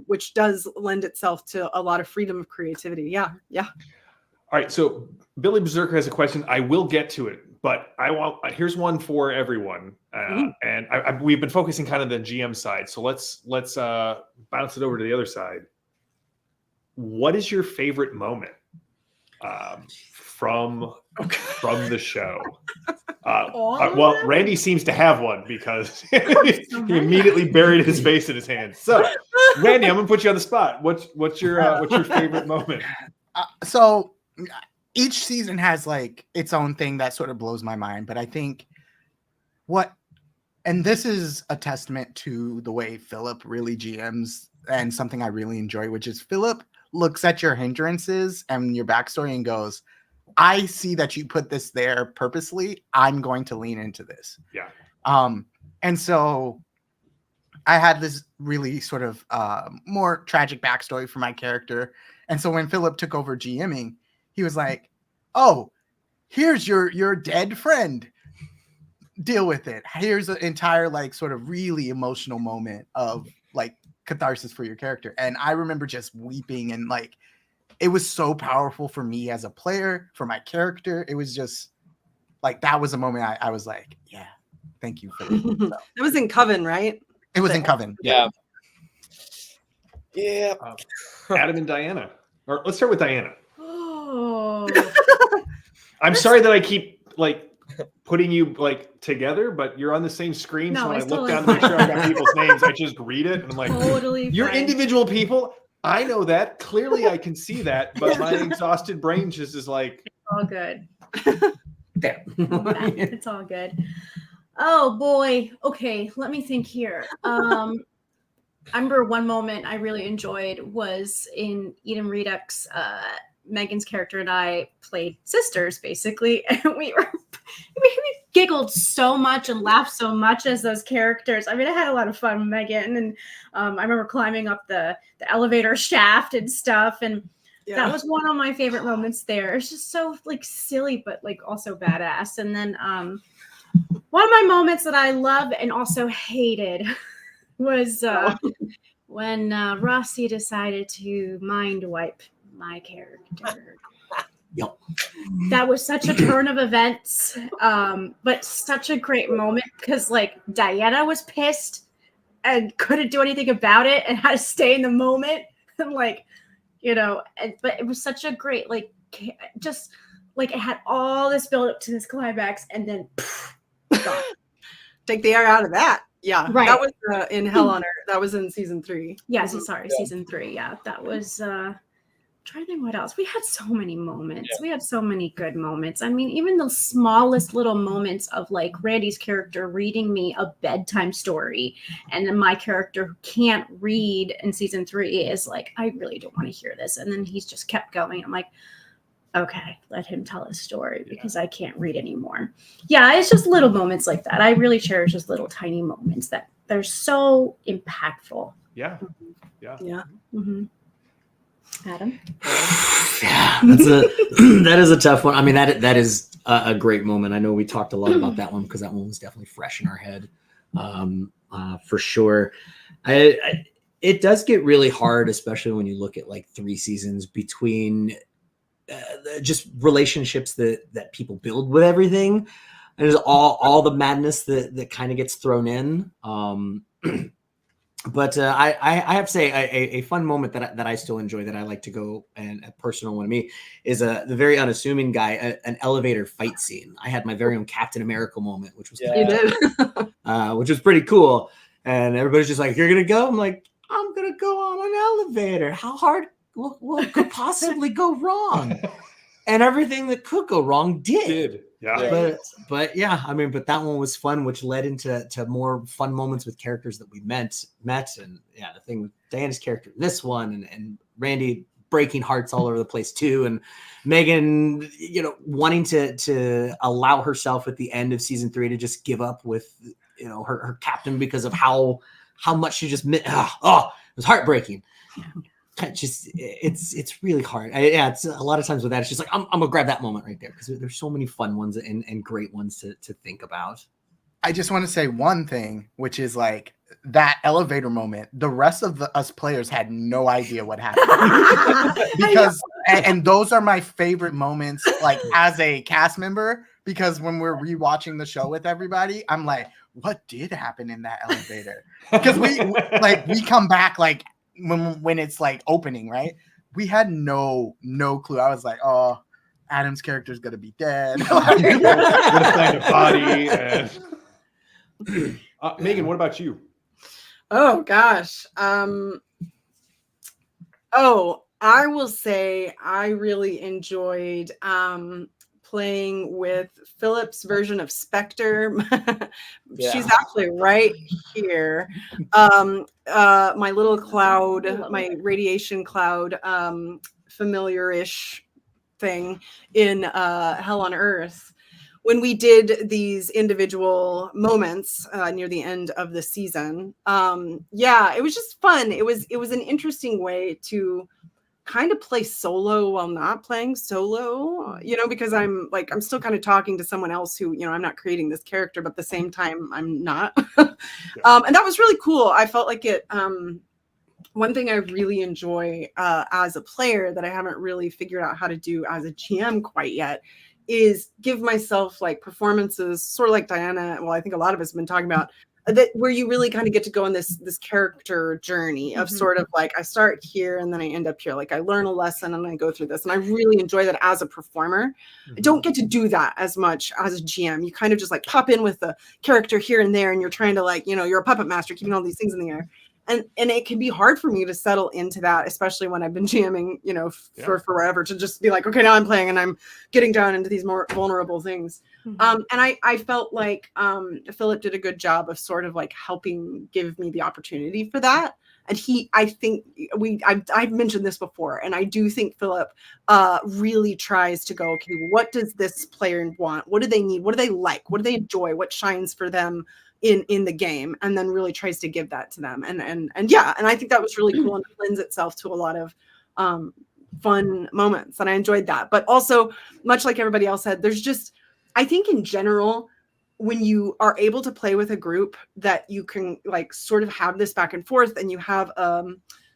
which does lend itself to a lot of freedom of creativity. Yeah. All right, so Billy Berserker has a question. I will get to it, but here's one for everyone, and we've been focusing kind of the GM side. So let's bounce it over to the other side. What is your favorite moment from the show? Well, Randy seems to have one because he immediately buried his face in his hands. So, Randy, I'm gonna put you on the spot. What's your favorite moment? So each season has like its own thing that sort of blows my mind, but I think and this is a testament to the way Philip really GMs, and something I really enjoy, which is Philip looks at your hindrances and your backstory and goes, I see that you put this there purposely. I'm going to lean into this. Yeah. And so I had this really sort of more tragic backstory for my character. And so when Philip took over GMing, he was like, oh, here's your dead friend. Deal with it. Here's an entire like sort of really emotional moment of like catharsis for your character. And I remember just weeping, and like it was so powerful for me as a player, for my character. It was just like, that was a moment I was like, yeah, thank you, Philip. So, it was in Coven, right? It was in Coven. Yeah. Adam and Diana. Or let's start with Diana. Oh. I'm sorry that I keep like putting you like together, but you're on the same screen. No, so when I it's look totally down to make sure I got people's names, I just read it and I'm like, Totally you're fine. individual people. I know that. Clearly I can see that, but my exhausted brain just is like, all good. There. It's all good. Oh boy. Okay, let me think here. I remember one moment I really enjoyed was in Eden Redux. Megan's character and I played sisters, basically, and we giggled so much and laughed so much as those characters. I mean, I had a lot of fun with Megan, and I remember climbing up the elevator shaft and stuff, and that was one of my favorite moments there. It's just so like silly, but like also badass. And then one of my moments that I love and also hated was when Rossi decided to mind wipe my character. Yep. That was such a turn of events, but such a great moment because like Diana was pissed and couldn't do anything about it and had to stay in the moment and like, you know, but it was such a great, like, just like it had all this build up to this climax and then gone. Take the air out of that. Yeah, right. That was in Hell on Earth. That was in season 3. Yeah, season 3. Yeah, that was. Trying to think what else. We had so many moments. We had so many good moments. I mean, even the smallest little moments of like Randy's character reading me a bedtime story, and then my character who can't read in season 3 is like, I really don't want to hear this, and then he's just kept going. I'm like, okay, let him tell his story because I can't read anymore. Yeah, it's just little moments like that. I really cherish just little tiny moments that they're so impactful. Yeah. Mm-hmm. Adam? Yeah, that is a tough one. I mean, that is a great moment. I know we talked a lot about that one because that one was definitely fresh in our head, for sure. It does get really hard, especially when you look at like 3 seasons between just relationships that people build with everything. And there's all the madness that kind of gets thrown in. But I have to say a fun moment that I still enjoy that I like to go, and a personal one to me is the very unassuming guy, an elevator fight scene. I had my very own Captain America moment, which was which was pretty cool. And everybody's just like, "You're gonna go?" I'm like, "I'm gonna go on an elevator. How hard? What could possibly go wrong?" And everything that could go wrong did. Yeah. But yeah, I mean, but that one was fun, which led into more fun moments with characters that we met. And yeah, the thing with Diana's character in this one, and Randy breaking hearts all over the place too, and Meghan, you know, wanting to allow herself at the end of season 3 to just give up with, you know, her captain because of how much she just it was heartbreaking. Just it's really hard. It's a lot of times with that. It's just like I'm gonna grab that moment right there because there's so many fun ones and great ones to think about. I just want to say one thing, which is like that elevator moment. The rest of us players had no idea what happened because, and those are my favorite moments, like as a cast member, because when we're rewatching the show with everybody, I'm like, what did happen in that elevator? Because we come back like. When it's like opening, right? We had no clue. I was like, oh, Adam's character is gonna be dead. Gonna find a body. Megan, what about you? Oh gosh. I will say I really enjoyed playing with Philip's version of Spectre. She's actually right here. My little cloud, my radiation cloud, familiar-ish thing in Hell on Earth. When we did these individual moments near the end of the season, it was just fun. It was an interesting way to kind of play solo while not playing solo, you know, because I'm still kind of talking to someone else who, you know, I'm not creating this character, but at the same time I'm not. And that was really cool. I felt like it, one thing I really enjoy as a player that I haven't really figured out how to do as a GM quite yet is give myself like performances, sort of like Diana. Well, I think a lot of us have been talking about that, where you really kind of get to go on this character journey of sort of like I start here and then I end up here. Like I learn a lesson and I go through this, and I really enjoy that as a performer. I don't get to do that as much as a GM. You kind of just like pop in with the character here and there, and you're trying to like, you know, you're a puppet master keeping all these things in the air. And it can be hard for me to settle into that, especially when I've been GMing, you know, for forever, to just be like, okay, now I'm playing and I'm getting down into these more vulnerable things. And I felt like Philip did a good job of sort of like helping give me the opportunity for that. And I think I've mentioned this before, and I do think Philip really tries to go, okay, what does this player want? What do they need? What do they like? What do they enjoy? What shines for them in the game? And then really tries to give that to them. And I think that was really cool, and it lends itself to a lot of fun moments, and I enjoyed that. But also, much like everybody else said, there's just, I think in general, when you are able to play with a group that you can like sort of have this back and forth, and you have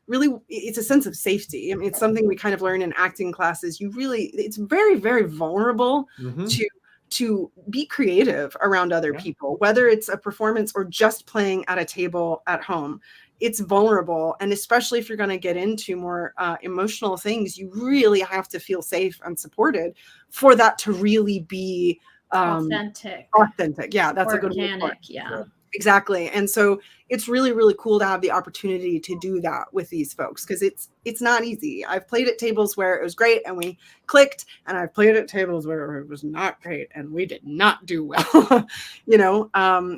really, it's a sense of safety. I mean, it's something we kind of learn in acting classes. It's very, very vulnerable to be creative around other people, whether it's a performance or just playing at a table at home. It's vulnerable. And especially if you're going to get into more emotional things, you really have to feel safe and supported for that to really be authentic. Yeah, that's organic, a good word. Yeah, exactly. And so it's really, really cool to have the opportunity to do that with these folks, because it's not easy. I've played at tables where it was great and we clicked, and I've played at tables where it was not great and we did not do well.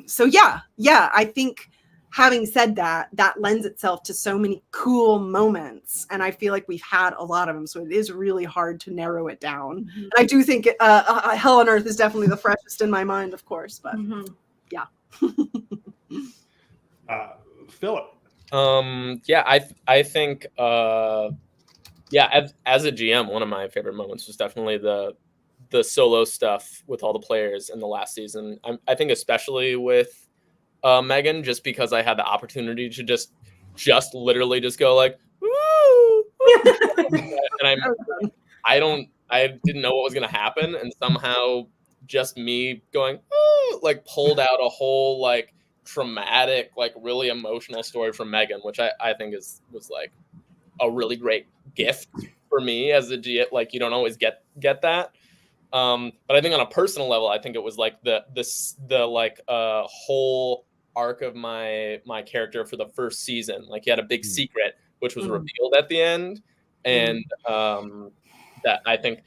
So I think, having said that, that lends itself to so many cool moments, and I feel like we've had a lot of them, so it is really hard to narrow it down. And I do think Hell on Earth is definitely the freshest in my mind, of course, but yeah. Philip. I think as a GM, one of my favorite moments was definitely the solo stuff with all the players in the last season. I think especially with Meghan, just because I had the opportunity to just literally just go like, woo! And I didn't know what was gonna happen, and somehow just me going, ooh, like pulled out a whole like traumatic, like really emotional story from Meghan, which I think was like a really great gift for me as a GM. Like, you don't always get that. But I think on a personal level, I think it was like the whole arc of my character for the first season. Like, he had a big secret which was revealed at the end, and that I think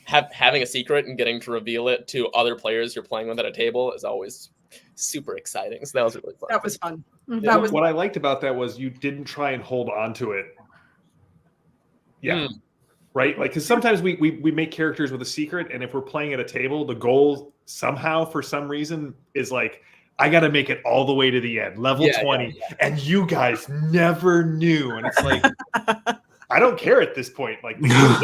having a secret and getting to reveal it to other players you're playing with at a table is always super exciting. So that was really fun. That was fun. Yeah, what I liked about that was you didn't try and hold on to it. Yeah. Right? Like, because sometimes we make characters with a secret, and if we're playing at a table, the goal somehow, for some reason, is like, I got to make it all the way to the end, level 20, and you guys never knew. And it's like, I don't care at this point. Like, the game's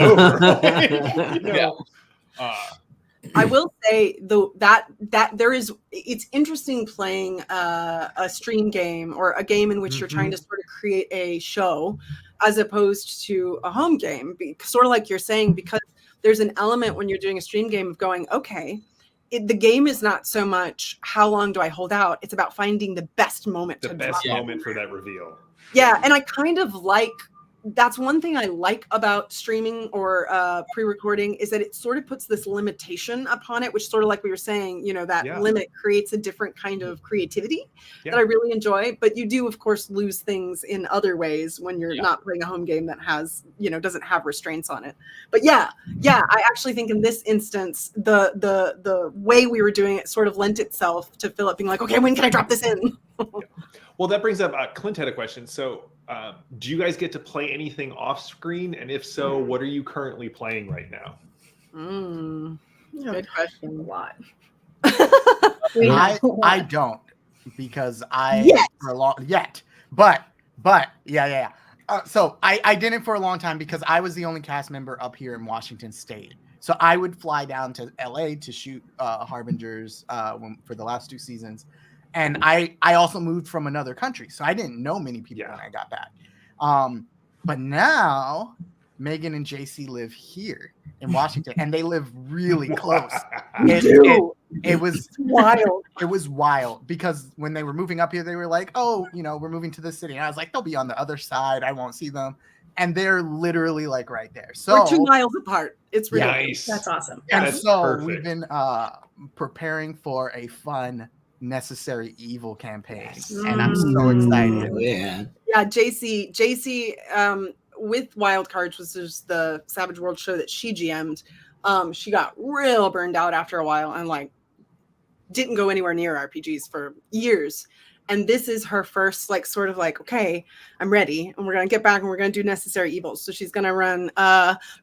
over. I will say though that it's interesting playing a stream game or a game in which you're trying to sort of create a show, as opposed to a home game, sort of like you're saying, because there's an element when you're doing a stream game of going, okay, the game is not so much how long do I hold out, it's about finding the best moment for that reveal. Yeah, and I kind of like, that's one thing I like about streaming or pre-recording, is that it sort of puts this limitation upon it, which sort of like we were saying, that limit creates a different kind of creativity that I really enjoy. But you do, of course, lose things in other ways when you're not playing a home game that has, doesn't have restraints on it. But I actually think in this instance, the way we were doing it sort of lent itself to Philip being like, okay, when can I drop this in? Well, that brings up, Clint had a question. So do you guys get to play anything off screen? And if so, what are you currently playing right now? Good question. A lot. I don't, because so I didn't for a long time, because I was the only cast member up here in Washington State. So I would fly down to LA to shoot Harbingers for the last 2 seasons. And I also moved from another country, so I didn't know many people when I got back. But now Meghan and JC live here in Washington, and they live really close. It was wild. It was wild, because when they were moving up here, they were like, "Oh, we're moving to this city," and I was like, "They'll be on the other side. I won't see them." And they're literally like right there. So we're 2 miles apart. It's really nice. That's awesome. And that's so perfect. we've been preparing for a fun Necessary Evil campaign, and I'm so excited. JC with Wild Cards, which is the Savage World show that she GM'd, she got real burned out after a while and like didn't go anywhere near RPGs for years. And this is her first, like, sort of like, okay, I'm ready, and we're gonna get back and we're gonna do Necessary Evils. So she's gonna run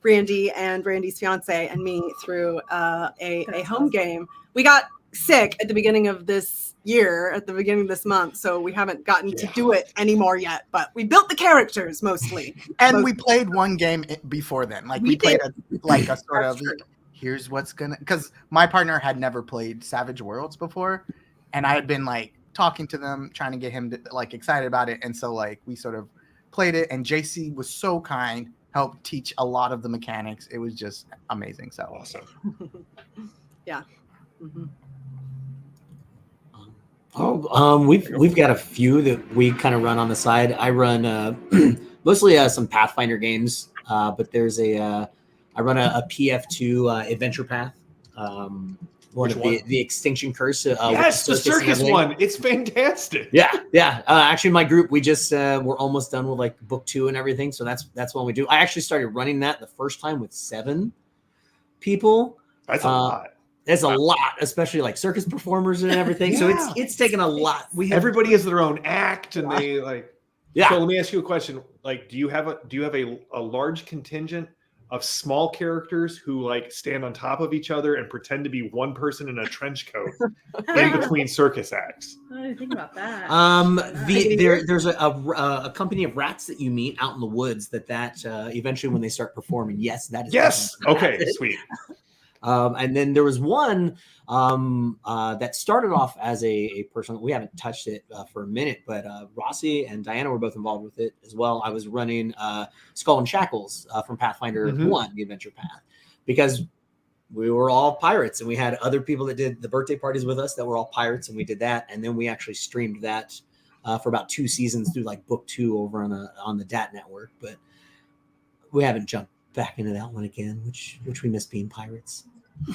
Randy and Randy's fiance and me through a home game. We got sick at the beginning of this year, at the beginning of this month, so we haven't gotten to do it anymore yet. But we built the characters mostly, and we played one game before then. Like we played a sort of here's what's gonna, because my partner had never played Savage Worlds before, and I had been like talking to them, trying to get him to, like, excited about it, and so like we sort of played it, and JC was so kind, helped teach a lot of the mechanics. It was just amazing. So Awesome. Yeah. Mm-hmm. We've got a few that we kind of run on the side. I run mostly some Pathfinder games, but there's I run a PF2 Adventure Path. One of the Extinction Curse. Yes, the circus one. It's fantastic. Yeah. Actually, my group, we just we're almost done with like book 2 and everything. So that's what we do. I actually started running that the first time with 7 people. That's a lot. It's a lot, especially like circus performers and everything. So it's taken a lot. Everybody has their own act, and they like. Yeah. So let me ask you a question. Like, do you have a large contingent of small characters who like stand on top of each other and pretend to be one person in a trench coat in between circus acts? I didn't think about that. There's a company of rats that you meet out in the woods that eventually when they start performing, that is. Yes. Okay. Sweet. And then there was one that started off as a person. We haven't touched it for a minute, but Rossi and Diana were both involved with it as well. I was running Skull and Shackles from Pathfinder 1, the Adventure Path, because we were all pirates, and we had other people that did the birthday parties with us that were all pirates, and we did that, and then we actually streamed that for about 2 seasons through like book 2 over on the DAT network, but we haven't jumped back into that one again, which we miss being pirates.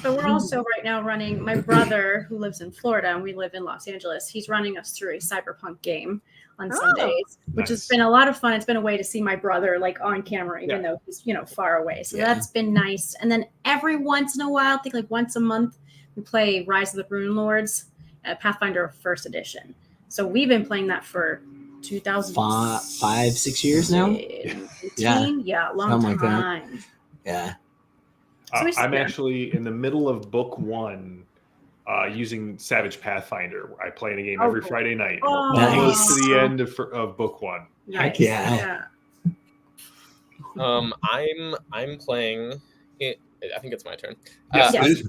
But we're also right now running, my brother who lives in Florida and we live in Los Angeles, he's running us through a cyberpunk game on Sundays, which has been a lot of fun. It's been a way to see my brother like on camera, even though he's, far away. So that's been nice. And then every once in a while, I think like once a month, we play Rise of the Rune Lords, Pathfinder 1st edition. So we've been playing that for 5-6 years now. Long something time. Like that. I'm actually in the middle of book 1 using Savage Pathfinder. I play in a game every Friday night. Close to the end of book 1. Nice. I'm playing it. I think it's my turn. Yes.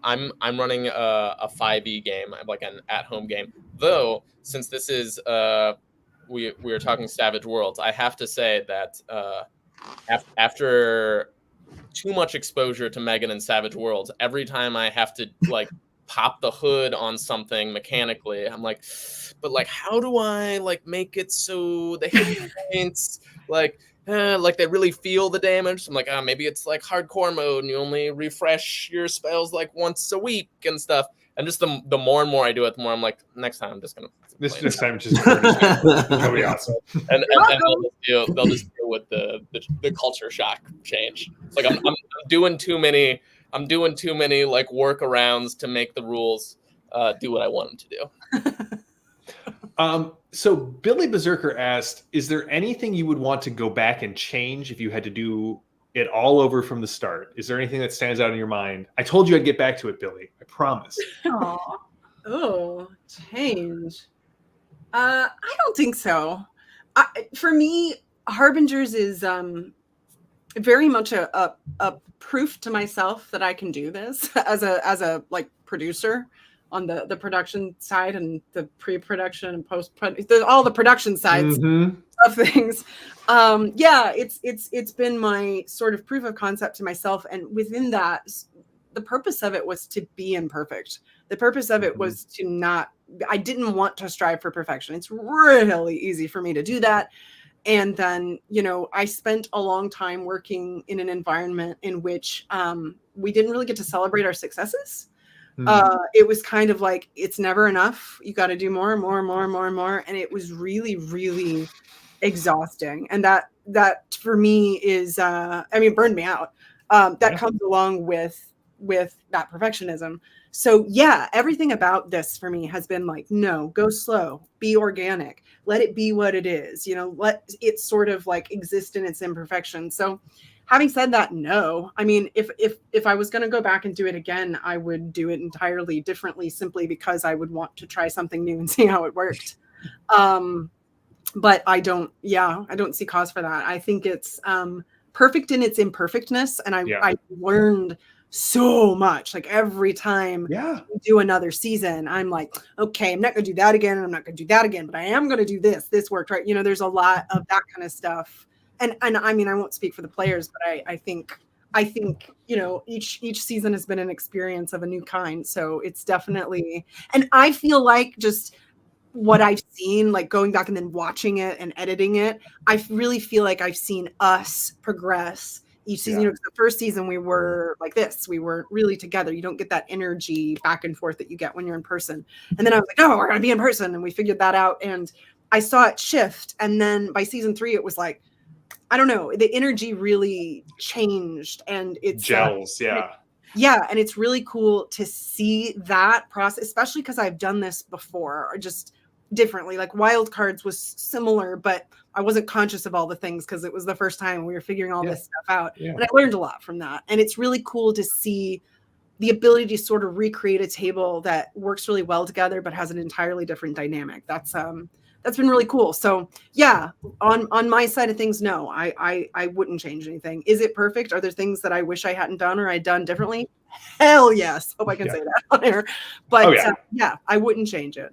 I'm running a 5e game. I'm like an at-home game. Though, since this is we were talking Savage Worlds, I have to say that after too much exposure to Meghan and Savage Worlds, every time I have to like pop the hood on something mechanically, I'm like, but like, how do I like make it so the hit points like they really feel the damage? I'm like, maybe it's like hardcore mode and you only refresh your spells like once a week and stuff. And just the more and more I do it, the more I'm like, next time I'm just gonna. This time just that'll be awesome. And they'll just deal with the culture shock change. It's like I'm doing too many. I'm doing too many like workarounds to make the rules do what I want them to do. So Billy Berserker asked, is there anything you would want to go back and change if you had to do it all over from the start? Is there anything that stands out in your mind? I told you I'd get back to it, Billy. I promise. Oh, change. I don't think so. For me, Harbingers is very much a proof to myself that I can do this as a like producer on the production side and the pre-production and all the production sides of things. It's been my sort of proof of concept to myself, and within that, the purpose of it was to be imperfect. The purpose of it was to I didn't want to strive for perfection. It's really easy for me to do that. And then, I spent a long time working in an environment in which we didn't really get to celebrate our successes. It was kind of like, it's never enough. You got to do more and more and more and more and more. And it was really, really exhausting. And that for me is, burned me out. That comes along with that perfectionism. So yeah, everything about this for me has been like, no, go slow, be organic, let it be what it is, let it sort of like exist in its imperfection. So having said that, no, I mean, if I was going to go back and do it again, I would do it entirely differently, simply because I would want to try something new and see how it worked. But I don't see cause for that. I think it's perfect in its imperfectness. And I learned so much. Like every time we do another season, I'm like, okay, I'm not going to do that again. And I'm not going to do that again, but I am going to do this. This worked, right? There's a lot of that kind of stuff. And I mean, I won't speak for the players, but I think, each season has been an experience of a new kind. So it's definitely, and I feel like just what I've seen, like going back and then watching it and editing it, I really feel like I've seen us progress each season. The first season we were like this, we weren't really together. You don't get that energy back and forth that you get when you're in person. And then I was like, oh, we're going to be in person. And we figured that out. And I saw it shift. And then by season 3, it was like, I don't know, the energy really changed, and it's gels. Yeah. And it's really cool to see that process, especially because I've done this before, or just differently. Like Wild Cards was similar, but I wasn't conscious of all the things because it was the first time we were figuring all this stuff out. And I learned a lot from that. And it's really cool to see the ability to sort of recreate a table that works really well together, but has an entirely different dynamic. That's been really cool. So yeah, on my side of things, no, I wouldn't change anything. Is it perfect? Are there things that I wish I hadn't done or I'd done differently? Hell yes. Hope I can say that on air. But yeah, I wouldn't change it.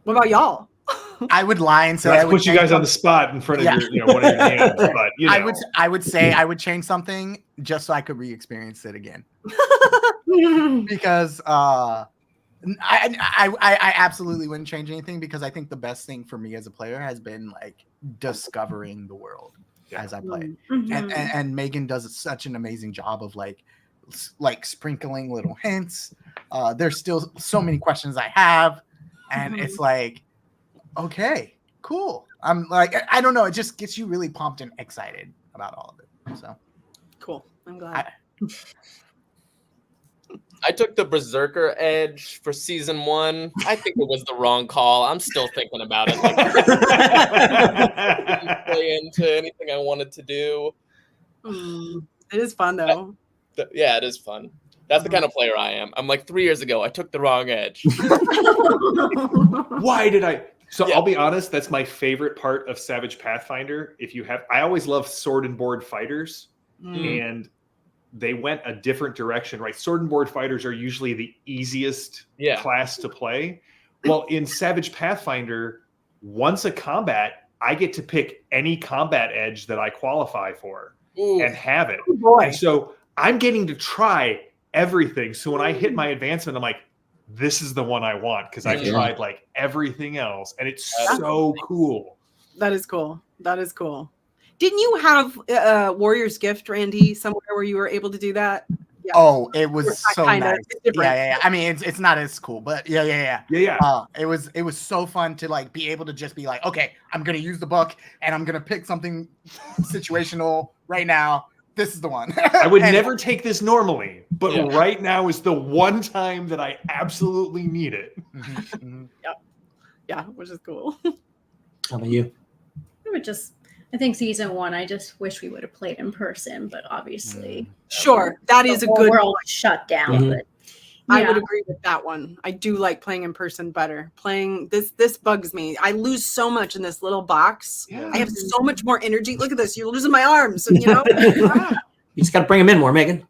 What about y'all? I would lie and say I would put you guys on the spot in front of your, one of your hands. But I would say I would change something just so I could re-experience it again. Because I absolutely wouldn't change anything, because I think the best thing for me as a player has been like discovering the world as I play. And Meghan does such an amazing job of like sprinkling little hints. There's still so many questions I have, and it's like, okay, cool. I'm like, I don't know, it just gets you really pumped and excited about all of it. So cool. I'm glad. I took the Berserker edge for season 1. I think it was the wrong call. I'm still thinking about it. Like, I didn't play into anything I wanted to do. It is fun though. Yeah, it is fun. That's the kind of player I am. I'm like, 3 years ago, I took the wrong edge. Why did I? So I'll be honest, that's my favorite part of Savage Pathfinder. I always love sword and board fighters, and they went a different direction, right? Sword and board fighters are usually the easiest class to play. Well, in Savage Pathfinder, once a combat, I get to pick any combat edge that I qualify for and have it. And so I'm getting to try everything. So when I hit my advancement, I'm like, this is the one I want, because I've tried like everything else, and it's so cool. That is cool. Didn't you have Warrior's Gift, Randy, somewhere where you were able to do that? Yeah. Oh, it was so nice. Yeah. I mean, it's not as cool, but yeah. It was so fun to like be able to just be like, okay, I'm gonna use the book and I'm gonna pick something situational right now. This is the one. I would never take this normally, but right now is the one time that I absolutely need it. Yeah, which is cool. How about you? I think season 1, I just wish we would have played in person, but obviously. Sure, that is a good world shut down. But I would agree with that one. I do like playing in person better. Playing this bugs me. I lose so much in this little box. I have so much more energy. Look at this. You're losing my arms. You just got to bring them in more, Meghan.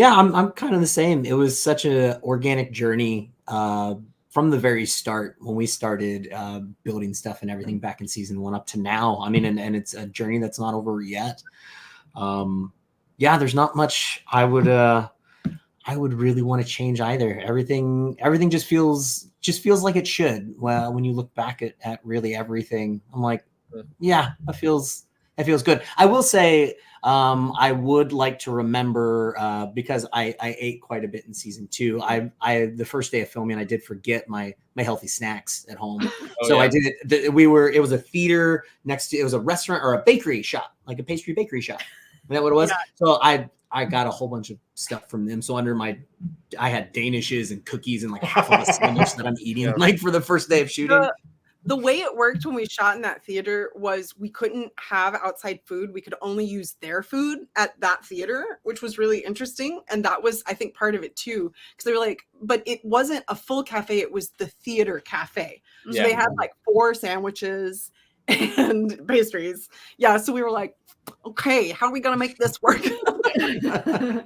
I'm kind of the same. It was such an organic journey from the very start when we started building stuff and everything back in season 1 up to now. I mean, and it's a journey that's not over yet. There's not much I would really want to change either. Everything just feels like it should. Well, when you look back at really everything, I'm like, that That feels good. I will say, I would like to remember because I ate quite a bit in season 2. I the first day of filming, I did forget my healthy snacks at home. So yeah. I did it. It was a theater next to, it was a restaurant or a bakery shop, like a pastry bakery shop. Is that what it was? Yeah. So I got a whole bunch of stuff from them. So I had Danishes and cookies and like half of a sandwich that I'm eating like for the first day of shooting. The way it worked when we shot in that theater was we couldn't have outside food. We could only use their food at that theater, which was really interesting. And that was, I think, part of it too. Because they were like, but it wasn't a full cafe. It was the theater cafe. So Yeah. they had like 4 sandwiches and pastries. Yeah. So we were like, okay, how are we going to make this work? Yeah,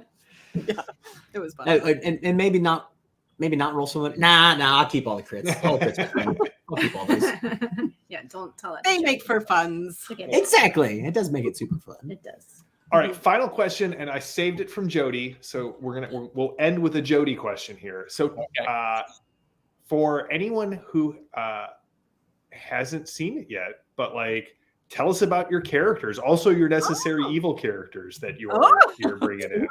it was fun. And maybe not roll someone. Nah, I'll keep all the crits. All the crits. I'll keep all those. Yeah, don't tell it. They make for funs. Exactly. It does make it super fun. It does. All right, final question, and I saved it from Jody, so we'll end with a Jody question here. So, for anyone who hasn't seen it yet, but like, tell us about your characters, also your necessary evil characters that you're bringing in.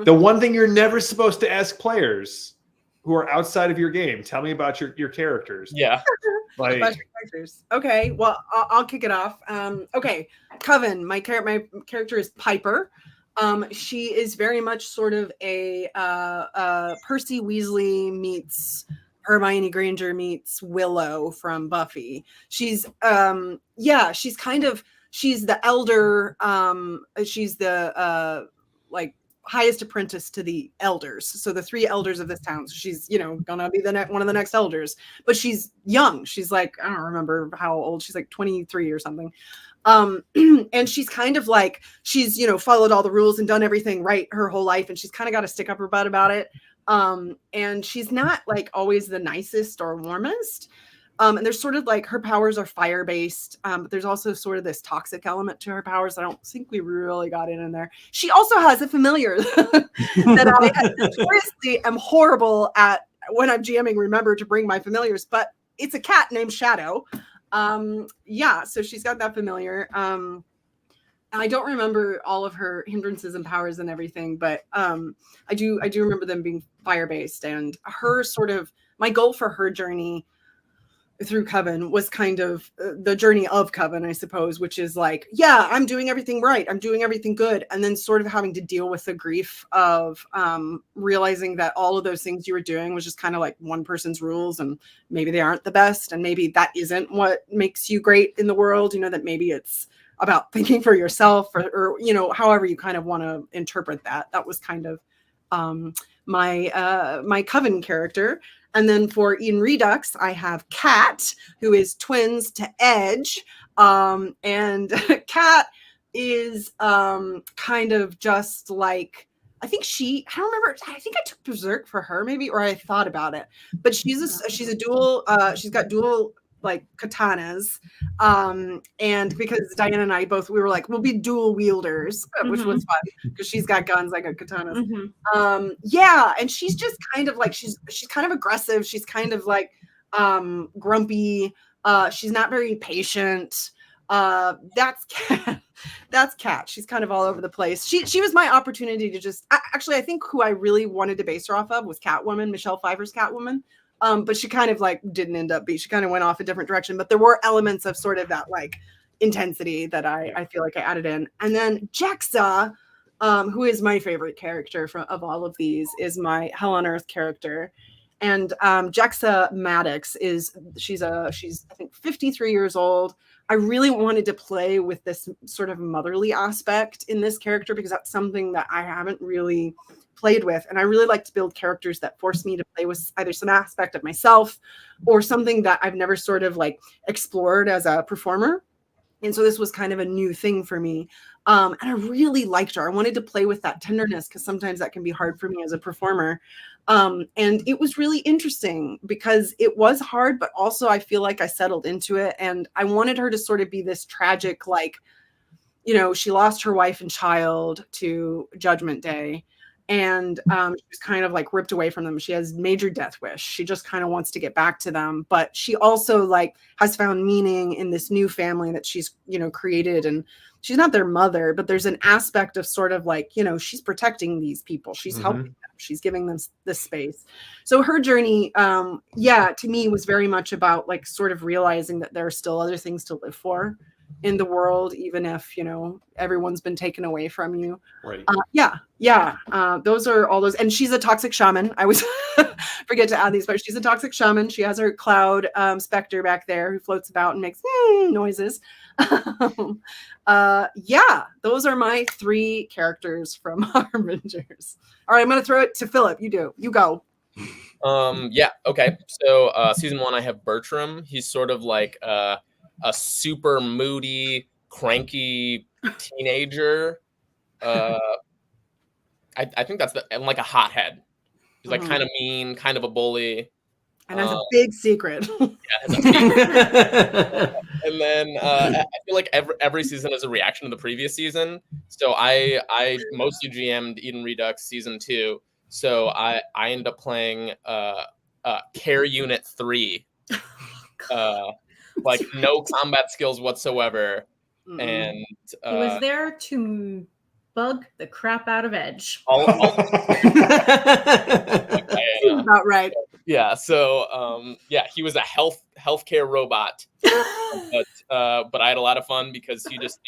The one thing you're never supposed to ask players who are outside of your game. Tell me about your characters. Yeah. Like, About your characters. Okay, well, I'll kick it off. Okay, Coven. My character is Piper. She is very much sort of a Percy Weasley meets Hermione Granger meets Willow from Buffy. She's she's the elder. She's the like highest apprentice to the elders. So the 3 elders of this town. So she's, gonna be one of the next elders, but she's young. She's like, I don't remember how old. She's like 23 or something. And she's kind of like, she's, followed all the rules and done everything right her whole life. And she's kind of got to stick up her butt about it. And she's not like always the nicest or warmest. And there's sort of like her powers are fire based, but there's also sort of this toxic element to her powers. I don't think we really got in there. She also has a familiar that I seriously am horrible at when I'm GMing. Remember to bring my familiars, but it's a cat named Shadow. So she's got that familiar. And I don't remember all of her hindrances and powers and everything, but I do remember them being fire based, and her sort of my goal for her journey through Coven was kind of the journey of Coven, I suppose, which is like, yeah, I'm doing everything right. I'm doing everything good. And then sort of having to deal with the grief of realizing that all of those things you were doing was just kind of like one person's rules, and maybe they aren't the best. And maybe that isn't what makes you great in the world, that maybe it's about thinking for yourself or however you kind of want to interpret that. That was kind of my Coven character. And then for Eden Redux, I have Kat, who is twins to Edge. And Kat is kind of just like, I think I don't remember. I think I took Berserk for her maybe, or I thought about it. But she's a dual, she's got dual like katanas. And because Diana and I we were like, we'll be dual wielders, which was fun because she's got guns, I got katanas. And she's just kind of like, she's kind of aggressive. She's kind of like grumpy. She's not very patient. That's Kat. That's Kat. She's kind of all over the place. She was my opportunity to just actually, I think who I really wanted to base her off of was Catwoman, Michelle Pfeiffer's Catwoman. But she kind of like didn't end up she kind of went off a different direction, but there were elements of sort of that like intensity that I feel like I added in. And then Jexa, who is my favorite character of all of these, is my Hell on Earth character. And Jexa Maddox she's I think 53 years old. I really wanted to play with this sort of motherly aspect in this character because that's something that I haven't really played with. And I really like to build characters that force me to play with either some aspect of myself or something that I've never sort of like explored as a performer. And so this was kind of a new thing for me. And I really liked her. I wanted to play with that tenderness because sometimes that can be hard for me as a performer. And it was really interesting because it was hard, but also I feel like I settled into it. And I wanted her to sort of be this tragic, like, she lost her wife and child to Judgment Day. and she's kind of like ripped away from them. She has major death wish. She just kind of wants to get back to them, but she also like has found meaning in this new family that she's, you know, created. And she's not their mother, but there's an aspect of sort of like, you know, she's protecting these people. She's helping them. She's giving them this space. So her journey, to me was very much about like sort of realizing that there are still other things to live for in the world, even if, you know, everyone's been taken away from you. Right. Those are all those. And she's a toxic shaman. I always forget to add these, but she's a toxic shaman. She has her cloud specter back there who floats about and makes noises. Those are my 3 characters from Harbingers. All right, I'm going to throw it to Philip. You go. Okay. So season 1, I have Bertram. He's sort of like a super moody, cranky teenager. I think that's like a hothead. He's like kind of mean, kind of a bully. And has a big secret. And then I feel like every season is a reaction to the previous season. So I mostly GM'd Eden Redux season 2. So I end up playing Care Unit 3. Like no combat skills whatsoever. And he was there to bug the crap out of Edge. Seems about right. Yeah. So he was a healthcare robot, but I had a lot of fun because he just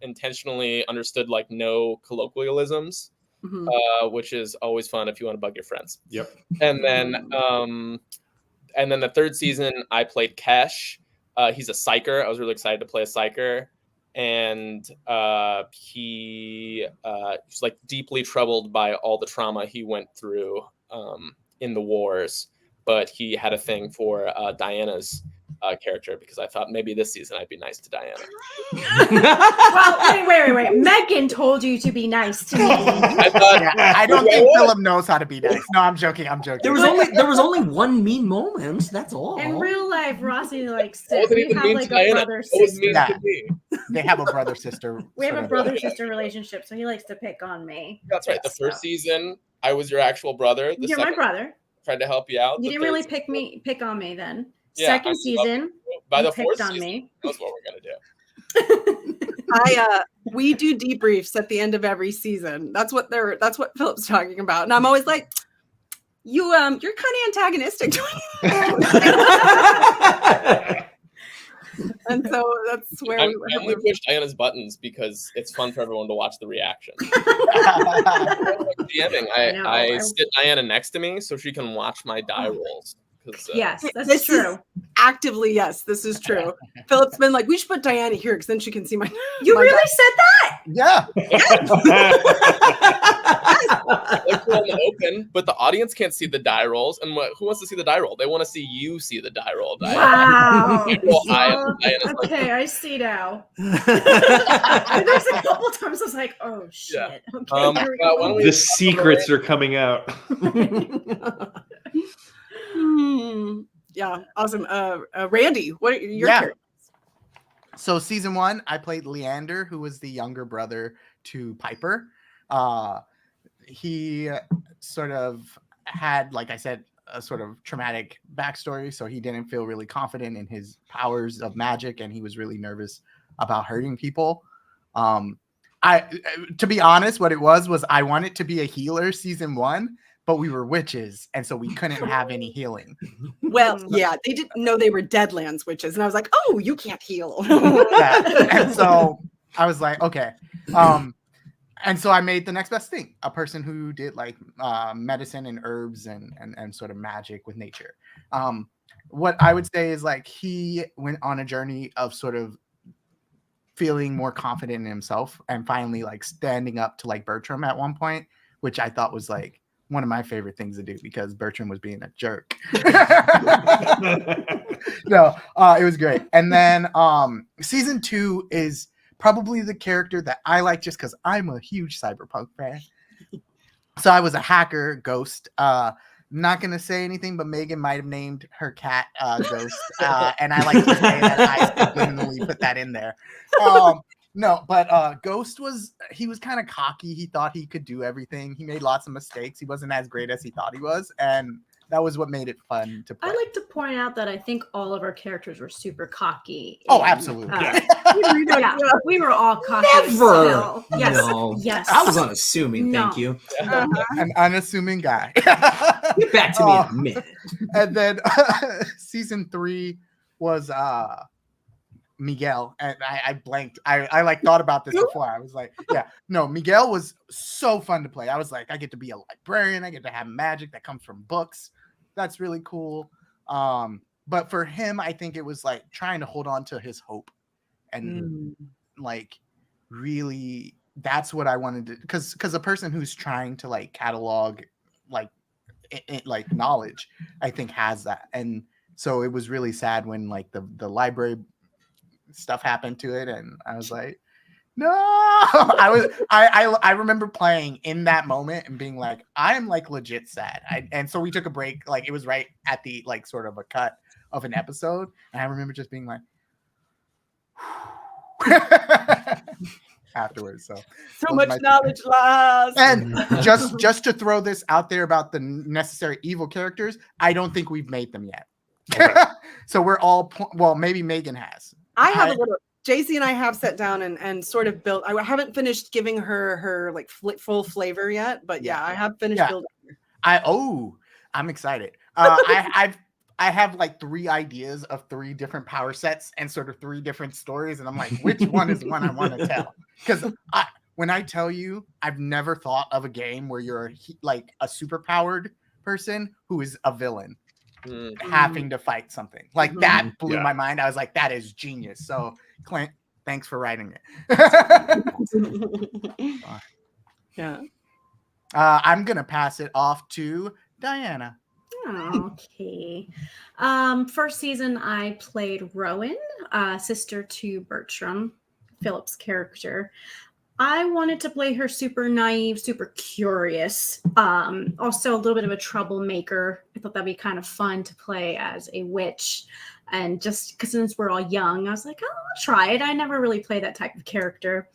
intentionally understood like no colloquialisms, which is always fun if you want to bug your friends. Yep. And then the 3rd season, I played Kesh. He's a psyker. I was really excited to play a psyker. And he's like deeply troubled by all the trauma he went through in the wars. But he had a thing for Diana's character because I thought maybe this season I'd be nice to Diana. Well, wait. Meghan told you to be nice to me. I don't think Philip knows how to be nice. No, I'm joking. There was only one mean moment. That's all. In real life, Rossi likes to. We have like a brother sister. They have a brother sister. We have a brother sister relationship, so he likes to pick on me. That's right. The first season, I was your actual brother. You're my brother. Tried to help you out. You didn't really pick on me then. Yeah, Second season, by the 4th season, me. That's what we're gonna do. We do debriefs at the end of every season. That's what Philip's talking about. And I'm always like, you're kind of antagonistic to me. And so that's where I only push Diana's buttons because it's fun for everyone to watch the reaction. DMing, I sit Diana next to me so she can watch my die rolls. Yes, that's true. This is true. Philip's been like, we should put Diana here because then she can see my. You really said that? Yeah. Like we're on the open, but the audience can't see the die rolls. And who wants to see the die roll? They want to see you see the die roll. Wow. Okay, I see now. There's a couple times I was like, oh shit. Yeah. Okay, the secrets are coming out. Yeah, awesome. Randy, what are your characters? So season 1, I played Leander, who was the younger brother to Piper. He sort of had, like I said, a sort of traumatic backstory, so he didn't feel really confident in his powers of magic, and he was really nervous about hurting people. To be honest, what it was I wanted to be a healer season 1, but we were witches, and so we couldn't have any healing. Well, yeah, they didn't know they were Deadlands witches, and I was like, oh, you can't heal. And so I was like, okay. And so I made the next best thing, a person who did like medicine and herbs and sort of magic with nature. What I would say is like he went on a journey of sort of feeling more confident in himself and finally like standing up to like Bertram at one point, which I thought was like one of my favorite things to do because Bertram was being a jerk. No, it was great. And then season 2 is probably the character that I like just because I'm a huge cyberpunk fan. So I was a hacker ghost. Not going to say anything, but Meghan might have named her cat Ghost. And I like to say that I subliminally put that in there. No, but Ghost was kind of cocky. He thought he could do everything. He made lots of mistakes. He wasn't as great as he thought he was, and that was what made it fun to play. I like to point out that I think all of our characters were super cocky. Oh, absolutely. Yeah, we were all cocky. Never. Still. Yes. No. Yes. I was unassuming. No. Thank you. An unassuming guy. Get back to me in a minute. And then season 3 was Miguel, and I blanked. I like thought about this before. I was like, yeah, no, Miguel was so fun to play. I was like, I get to be a librarian. I get to have magic that comes from books. That's really cool. But for him, I think it was like trying to hold on to his hope, and like really, that's what I wanted to. Because a person who's trying to like catalog like like knowledge, I think has that, and so it was really sad when like the library stuff happened to it, and I was like, no. I remember playing in that moment and being like, I'm like legit sad. And so we took a break, like it was right at the like sort of a cut of an episode, and I remember just being like afterwards. So much knowledge lost. And just to throw this out there about the necessary evil characters, I don't think we've made them yet. Okay. So we're all well, maybe Meghan has. I have a little. JC and I have sat down and sort of built. I haven't finished giving her like full flavor yet, but yeah, I have finished building. I'm excited. I have like 3 ideas of 3 different power sets and sort of 3 different stories, and I'm like, which one is one I want to tell? Because when I tell you, I've never thought of a game where you're like a super powered person who is a villain. Having to fight something like that blew my mind. I was like, that is genius. So Clint, thanks for writing it. Yeah. I'm gonna pass it off to Diana. Okay. First season I played Rowan, sister to Bertram, Philip's character. I wanted to play her super naive, super curious, also a little bit of a troublemaker. I thought that'd be kind of fun to play as a witch. And just because since we're all young, I was like, oh, I'll try it. I never really played that type of character.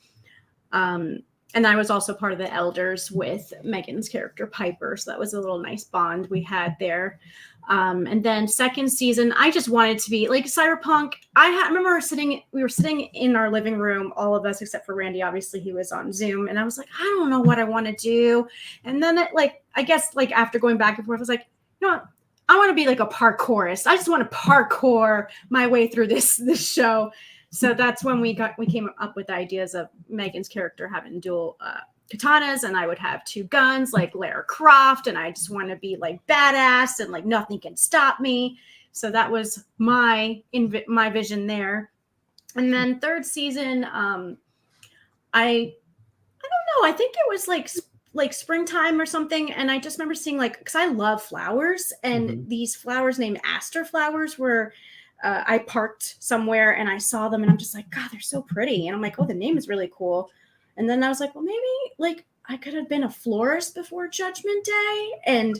And I was also part of the elders with Meghan's character, Piper. So that was a little nice bond we had there. And then second season, I just wanted to be like Cyberpunk. I remember we were sitting in our living room, all of us except for Randy. Obviously, he was on Zoom, and I was like, I don't know what I want to do. And then, I guess, after going back and forth, I was like, you know what? I want to be like a parkourist. I just want to parkour my way through this show. So that's when we came up with ideas of Meghan's character having dual katanas, and I would have 2 guns like Lara Croft, and I just want to be like badass and like nothing can stop me. So that was my vision there. And then third season, I don't know, I think it was like springtime or something, and I just remember seeing because I love flowers, and these flowers named aster flowers were I parked somewhere and I saw them, and I'm just like, God, they're so pretty, and I'm like, oh, the name is really cool. And then I was like, well, maybe I could have been a florist before Judgment Day, and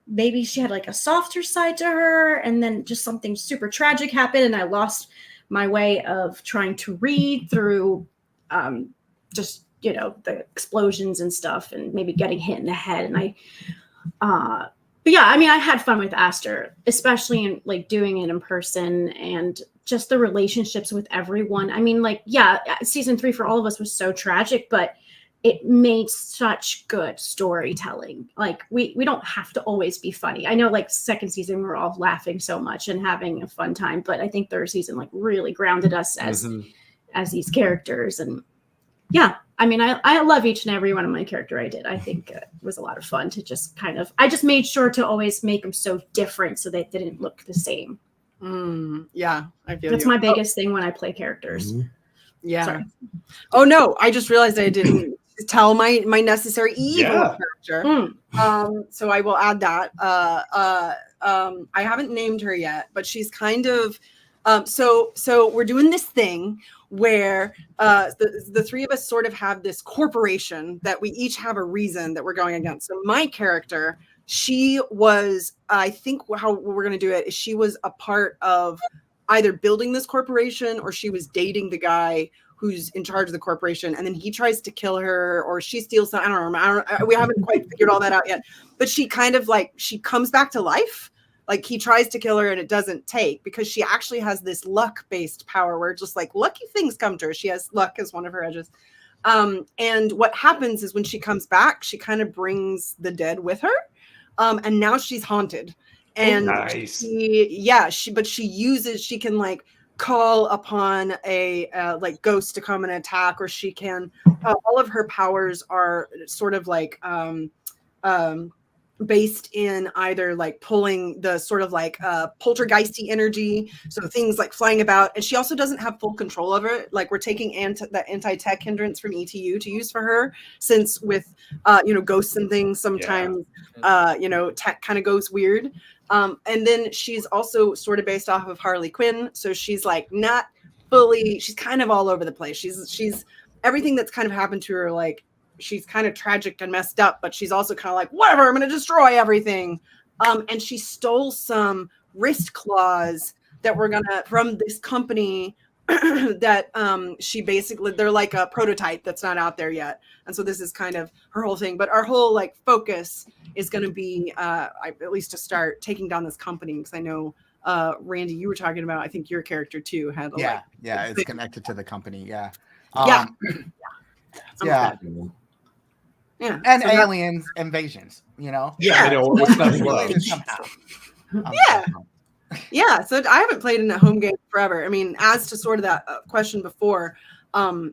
maybe she had a softer side to her, and then just something super tragic happened, and I lost my way of trying to read through just the explosions and stuff, and maybe getting hit in the head. And but yeah, I mean, I had fun with Aster, especially in doing it in person, and just the relationships with everyone. I mean, season 3 for all of us was so tragic, but it made such good storytelling. We don't have to always be funny. I know second season, we're all laughing so much and having a fun time, but I think third season really grounded us as these characters. And yeah, I mean, I love each and every one of my character I did. I think it was a lot of fun to just I just made sure to always make them so different so they didn't look the same. Yeah, I feel that's my biggest thing when I play characters. Yeah. Sorry. Oh no, I just realized I didn't tell my necessary evil character. So I will add that. I haven't named her yet, but she's kind of so we're doing this thing where the 3 of us sort of have this corporation that we each have a reason that we're going against. So my character, she was, I think how we're going to do it is she was a part of either building this corporation, or she was dating the guy who's in charge of the corporation, and then he tries to kill her, or she steals some. I don't know. We haven't quite figured all that out yet. But she kind of like she comes back to life. Like he tries to kill her and it doesn't take, because she actually has this luck-based power where just like lucky things come to her. She has luck as one of her edges. And what happens is when she comes back, she kind of brings the dead with her. And now she's haunted. And nice. she can like call upon a like ghost to come and attack, or she can all of her powers are sort of like based in either like pulling the sort of like poltergeisty energy, so things like flying about, and she also doesn't have full control over it. Like we're taking the anti-tech hindrance from ETU to use for her, since with ghosts and things sometimes tech kind of goes weird. And then she's also sort of based off of Harley Quinn, so she's like not fully, she's kind of all over the place. She's everything that's kind of happened to her, like she's kind of tragic and messed up, but she's also kind of like, whatever, I'm going to destroy everything. And she stole some wrist claws that were from this company that she basically, they're like a prototype that's not out there yet. And so this is kind of her whole thing. But our whole like focus is going to be, at least to start, taking down this company. Because I know, Randy, you were talking about, I think your character too had it's connected to the company. Yeah. Yeah. And so aliens invasions, Yeah, I know. What's not to love? Yeah. So I haven't played in a home game forever. I mean, as to sort of that question before, I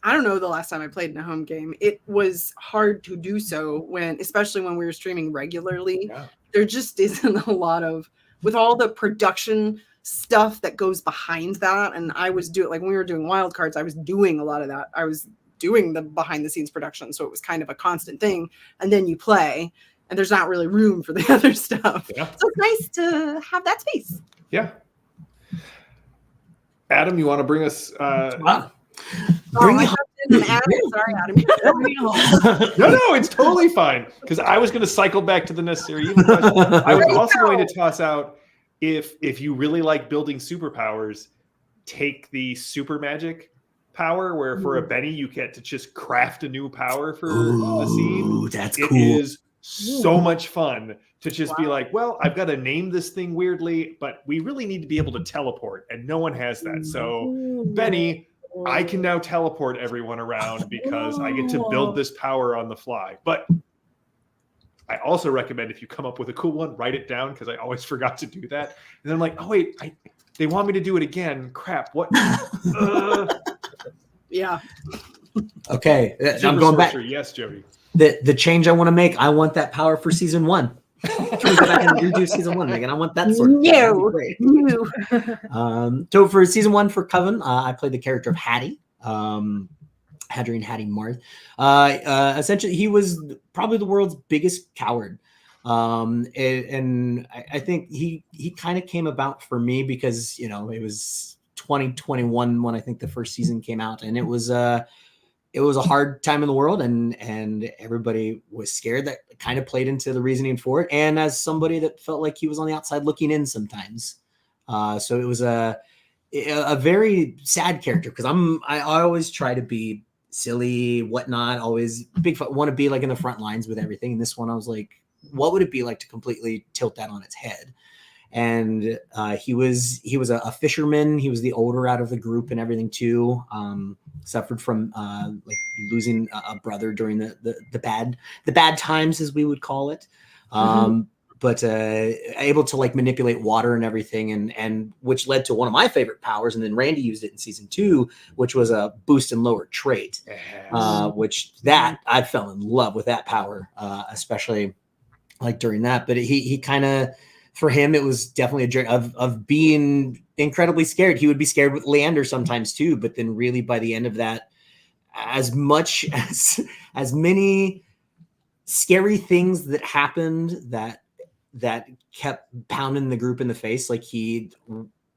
don't know the last time I played in a home game. It was hard to do so especially when we were streaming regularly. Yeah. There just isn't a lot of, with all the production stuff that goes behind that. And I was doing, like when we were doing wildcards, I was doing a lot of that. I was doing the behind the scenes production, so it was kind of a constant thing. And then you play and there's not really room for the other stuff. So it's nice to have that space. Adam, you want to bring us Sorry, Adam. No, it's totally fine, because I was going to cycle back to the necessary evil question. I was also going to toss out, if you really like building superpowers, take the super magic power, where for a Benny you get to just craft a new power for the scene. That's cool. It is so much fun to just be like, well, I've got to name this thing weirdly, but we really need to be able to teleport, and no one has that. So Benny, I can now teleport everyone around because I get to build this power on the fly. But I also recommend, if you come up with a cool one, write it down, because I always forgot to do that. And then I'm like, oh wait, they want me to do it again. Crap, what? Yeah. Okay, I'm going back. Yes, Jody. The change I want to make, I want that power for season 1. Can we go back and redo season 1, Megan? I want that sort of thing. So for season 1 for Coven, I played the character of Hattie. Hadrian Hattie Marth. Essentially, he was probably the world's biggest coward. And I think he kind of came about for me because, it was 2021 when I think the first season came out, and it was a hard time in the world, and everybody was scared. That kind of played into the reasoning for it. And as somebody that felt like he was on the outside looking in sometimes. So it was a very sad character, because I always try to be silly, whatnot, always want to be like in the front lines with everything. And this one, I was like, what would it be like to completely tilt that on its head? And he was a fisherman. He was the older out of the group and everything too. Suffered from like losing a brother during the bad times, as we would call it. But able to like manipulate water and everything, and which led to one of my favorite powers. And then Randy used it in season 2, which was a boost and lower trait. Which I fell in love with that power, especially like during that. But he kind of, for him, it was definitely a journey of being incredibly scared. He would be scared with Leander sometimes too, but then really by the end of that, as much as many scary things that happened that kept pounding the group in the face, like he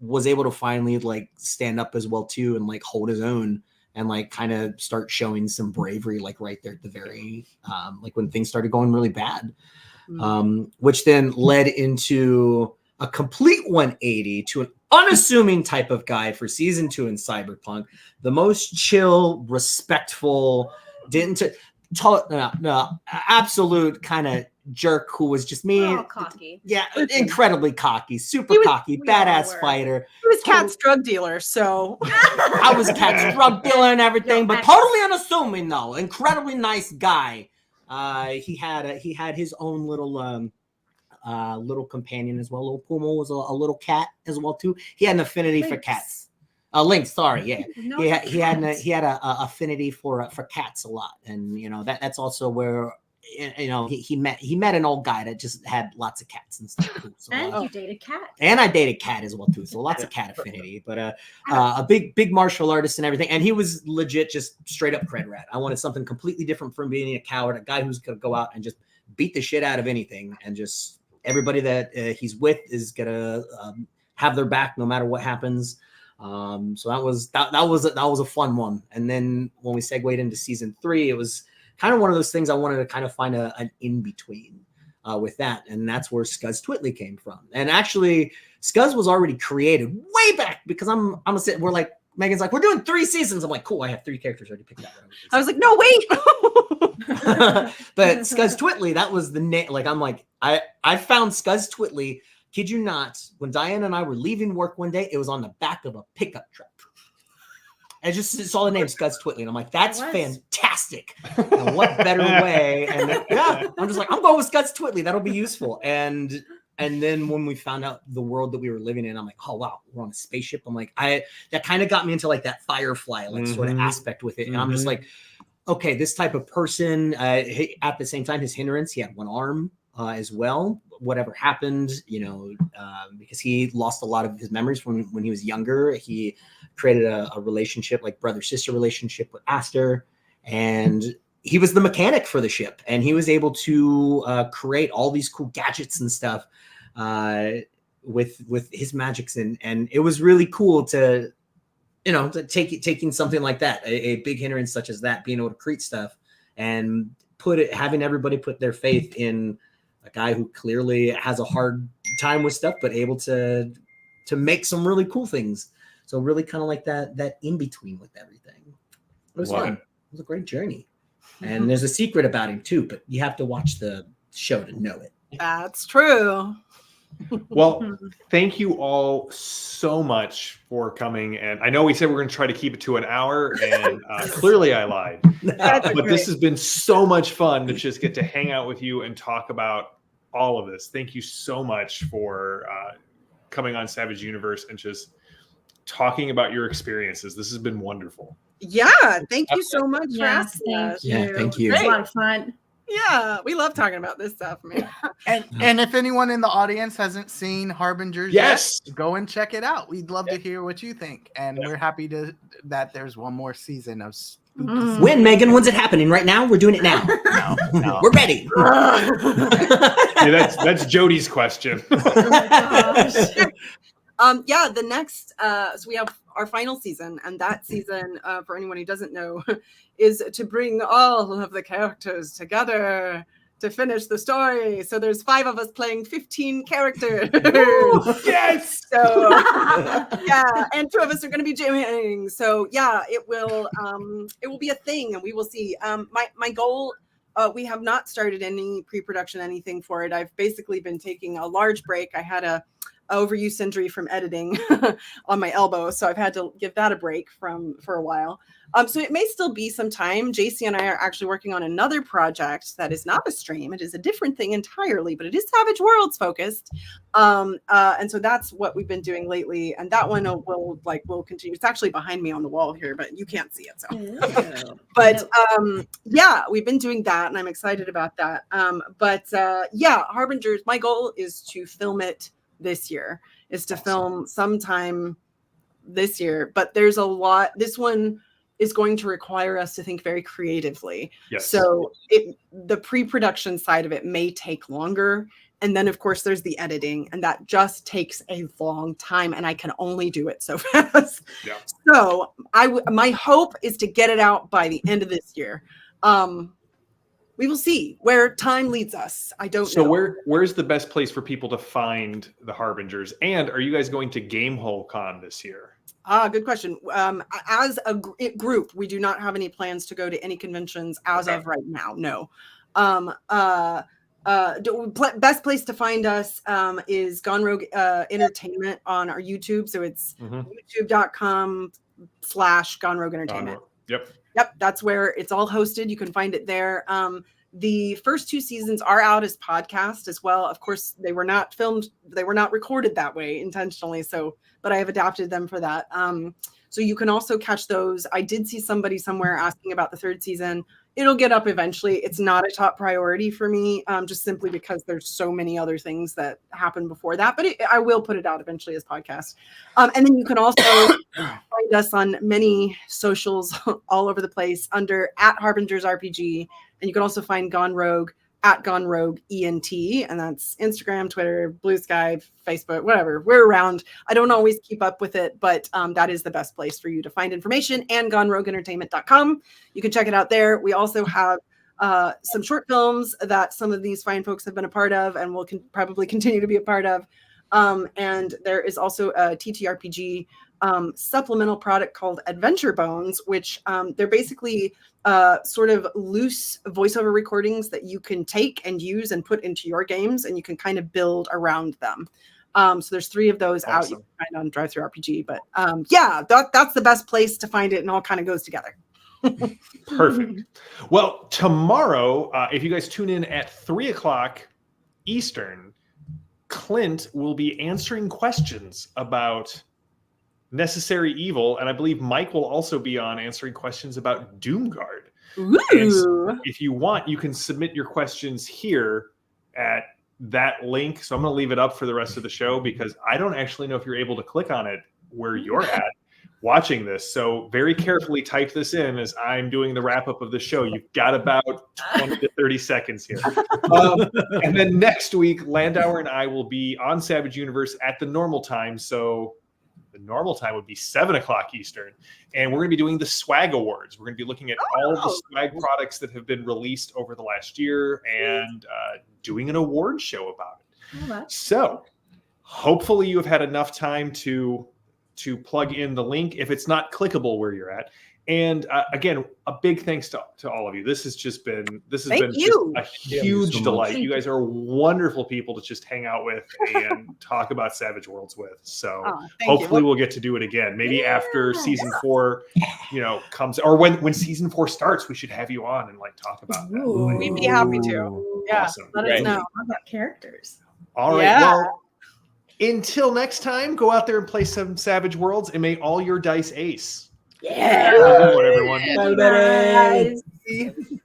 was able to finally like stand up as well too, and like hold his own, and like kind of start showing some bravery, like right there at the very like when things started going really bad. Which then led into a complete 180 to an unassuming type of guy for season 2 in Cyberpunk. The most chill, respectful, absolute kind of jerk who was just me. We're all cocky. Yeah, incredibly cocky, super cocky, we all badass were. fighter. He was Cat's drug dealer, so I was Cat's drug dealer and everything, but totally unassuming though. Incredibly nice guy. He had his own little little companion as well. Little Puma was a little cat as well too. He had an affinity for cats. Lynx, sorry, yeah. No, he had a affinity for cats a lot, and you know that's also where he met an old guy that just had lots of cats and stuff too. So, and you dated cat. And I dated cat as well too, so lots of cat affinity. But a big martial artist and everything, and he was legit just straight up cred rat. I wanted something completely different from being a coward, a guy who's gonna go out and just beat the shit out of anything, and just everybody that he's with is gonna have their back no matter what happens. So that was a fun one. And then when we segued into season 3, it was kind of one of those things I wanted to kind of find an in between with that, and that's where Scuzz Twitley came from. And actually, Scuzz was already created way back because we're like, Megan's like, we're doing 3 seasons. I'm like, cool, I have 3 characters already picked out. I was like, no, wait. But Scuzz Twitley, that was the name. Like, I'm like, I found Scuzz Twitley. Kid you not, when Diane and I were leaving work one day, it was on the back of a pickup truck. I just saw the name Scuzz Twitley, and I'm like, that's fantastic. And what better way? And then, I'm just like, I'm going with Scuzz Twitley. That'll be useful. And then when we found out the world that we were living in, I'm like, oh wow, we're on a spaceship. I'm like, that kind of got me into like that Firefly sort of aspect with it. And I'm just like, okay, this type of person. At the same time, his hindrance, he had one arm as well. Whatever happened, because he lost a lot of his memories from when he was younger. He created a relationship, like brother-sister relationship with Aster, and he was the mechanic for the ship, and he was able to create all these cool gadgets and stuff with his magics, and it was really cool to taking something like that, a big hindrance such as that, being able to create stuff and having everybody put their faith in a guy who clearly has a hard time with stuff, but able to make some really cool things. So really kind of like that in between with everything. It was fun. It was a great journey. And there's a secret about him too, but you have to watch the show to know it. That's true. Well, thank you all so much for coming. And I know we said we're going to try to keep it to an hour, and clearly I lied. But this has been so much fun to just get to hang out with you and talk about all of this. Thank you so much for coming on Savage Universe and just talking about your experiences. This has been wonderful. Yeah, thank you so much for asking us. Yeah, thank you. It was a lot of fun. Yeah, we love talking about this stuff, man. And if anyone in the audience hasn't seen Harbinger yet, go and check it out. We'd love to hear what you think, and we're happy that there's one more season of spooky. When, Megan? When's it happening? Right now? We're doing it now. No. We're ready. That's Jody's question. The next so we have our final season, and that season, for anyone who doesn't know, is to bring all of the characters together to finish the story. So there's 5 of us playing 15 characters. Yes. So and 2 of us are going to be jamming. So it will be a thing, and we will see. My goal. We have not started any pre-production, anything for it. I've basically been taking a large break. I had a overuse injury from editing on my elbow, so I've had to give that a break for a while. So it may still be some time. JC and I are actually working on another project that is not a stream. It is a different thing entirely, but it is Savage Worlds focused. And so that's what we've been doing lately. And that one will continue. It's actually behind me on the wall here, but you can't see it. So, but we've been doing that, and I'm excited about that. Harbingers, my goal is to film it this year, is to film sometime this year. But there's a lot. This one is going to require us to think very creatively. Yes. So the pre-production side of it may take longer. And then, of course, there's the editing, and that just takes a long time, and I can only do it so fast. Yeah. So my hope is to get it out by the end of this year. we will see where time leads us. I don't know. So where's the best place for people to find the Harbingers? And are you guys going to Gamehole Con this year? Good question. As a group, we do not have any plans to go to any conventions as of right now. No. Best place to find us is Gone Rogue Entertainment on our YouTube. So it's youtube.com/Gone Rogue Entertainment. Yep. That's where it's all hosted. You can find it there. The first 2 seasons are out as podcast as well. Of course, they were not filmed. They were not recorded that way intentionally. But I have adapted them for that. So you can also catch those. I did see somebody somewhere asking about the 3rd season. It'll get up eventually. It's not a top priority for me, just simply because there's so many other things that happen before that. But I will put it out eventually as podcast. And then you can also find us on many socials all over the place under @HarbingersRPG. And you can also find Gone Rogue @Gone Rogue ENT, and that's Instagram, Twitter, Blue Sky, Facebook, whatever. We're around. I don't always keep up with it, but that is the best place for you to find information. And GoneRogueEntertainment.com. You can check it out there. We also have some short films that some of these fine folks have been a part of and will probably continue to be a part of. And there is also a TTRPG supplemental product called Adventure Bones, which they're basically sort of loose voiceover recordings that you can take and use and put into your games, and you can kind of build around them. So there's 3 of those out. You can find on Drive-Thru RPG, but that's the best place to find it, and all kind of goes together. Perfect. Well, tomorrow, if you guys tune in at 3:00 Eastern, Clint will be answering questions about Necessary Evil, and I believe Mike will also be on answering questions about Doomguard. And so if you want, you can submit your questions here at that link. So I'm going to leave it up for the rest of the show because I don't actually know if you're able to click on it where you're at watching this. So very carefully type this in as I'm doing the wrap up of the show. You've got about 20 to 30 seconds here. And then next week, Landauer and I will be on Savage Universe at the normal time. So the normal time would be 7:00 Eastern. And we're going to be doing the Swag Awards. We're going to be looking at all of the swag products that have been released over the last year and doing an award show about it. So hopefully you have had enough time to plug in the link if it's not clickable where you're at. And again, a big thanks to all of you. This has been just a huge delight. You guys are wonderful people to just hang out with and talk about Savage Worlds with. So hopefully we'll get to do it again. Maybe after season 4, comes, or when season 4 starts, we should have you on and talk about that. We'd be happy to. Yeah, awesome. Let us know about characters. All right. Yeah. Well, until next time, go out there and play some Savage Worlds, and may all your dice ace. Yeah. Have a good one, everyone. Bye, guys.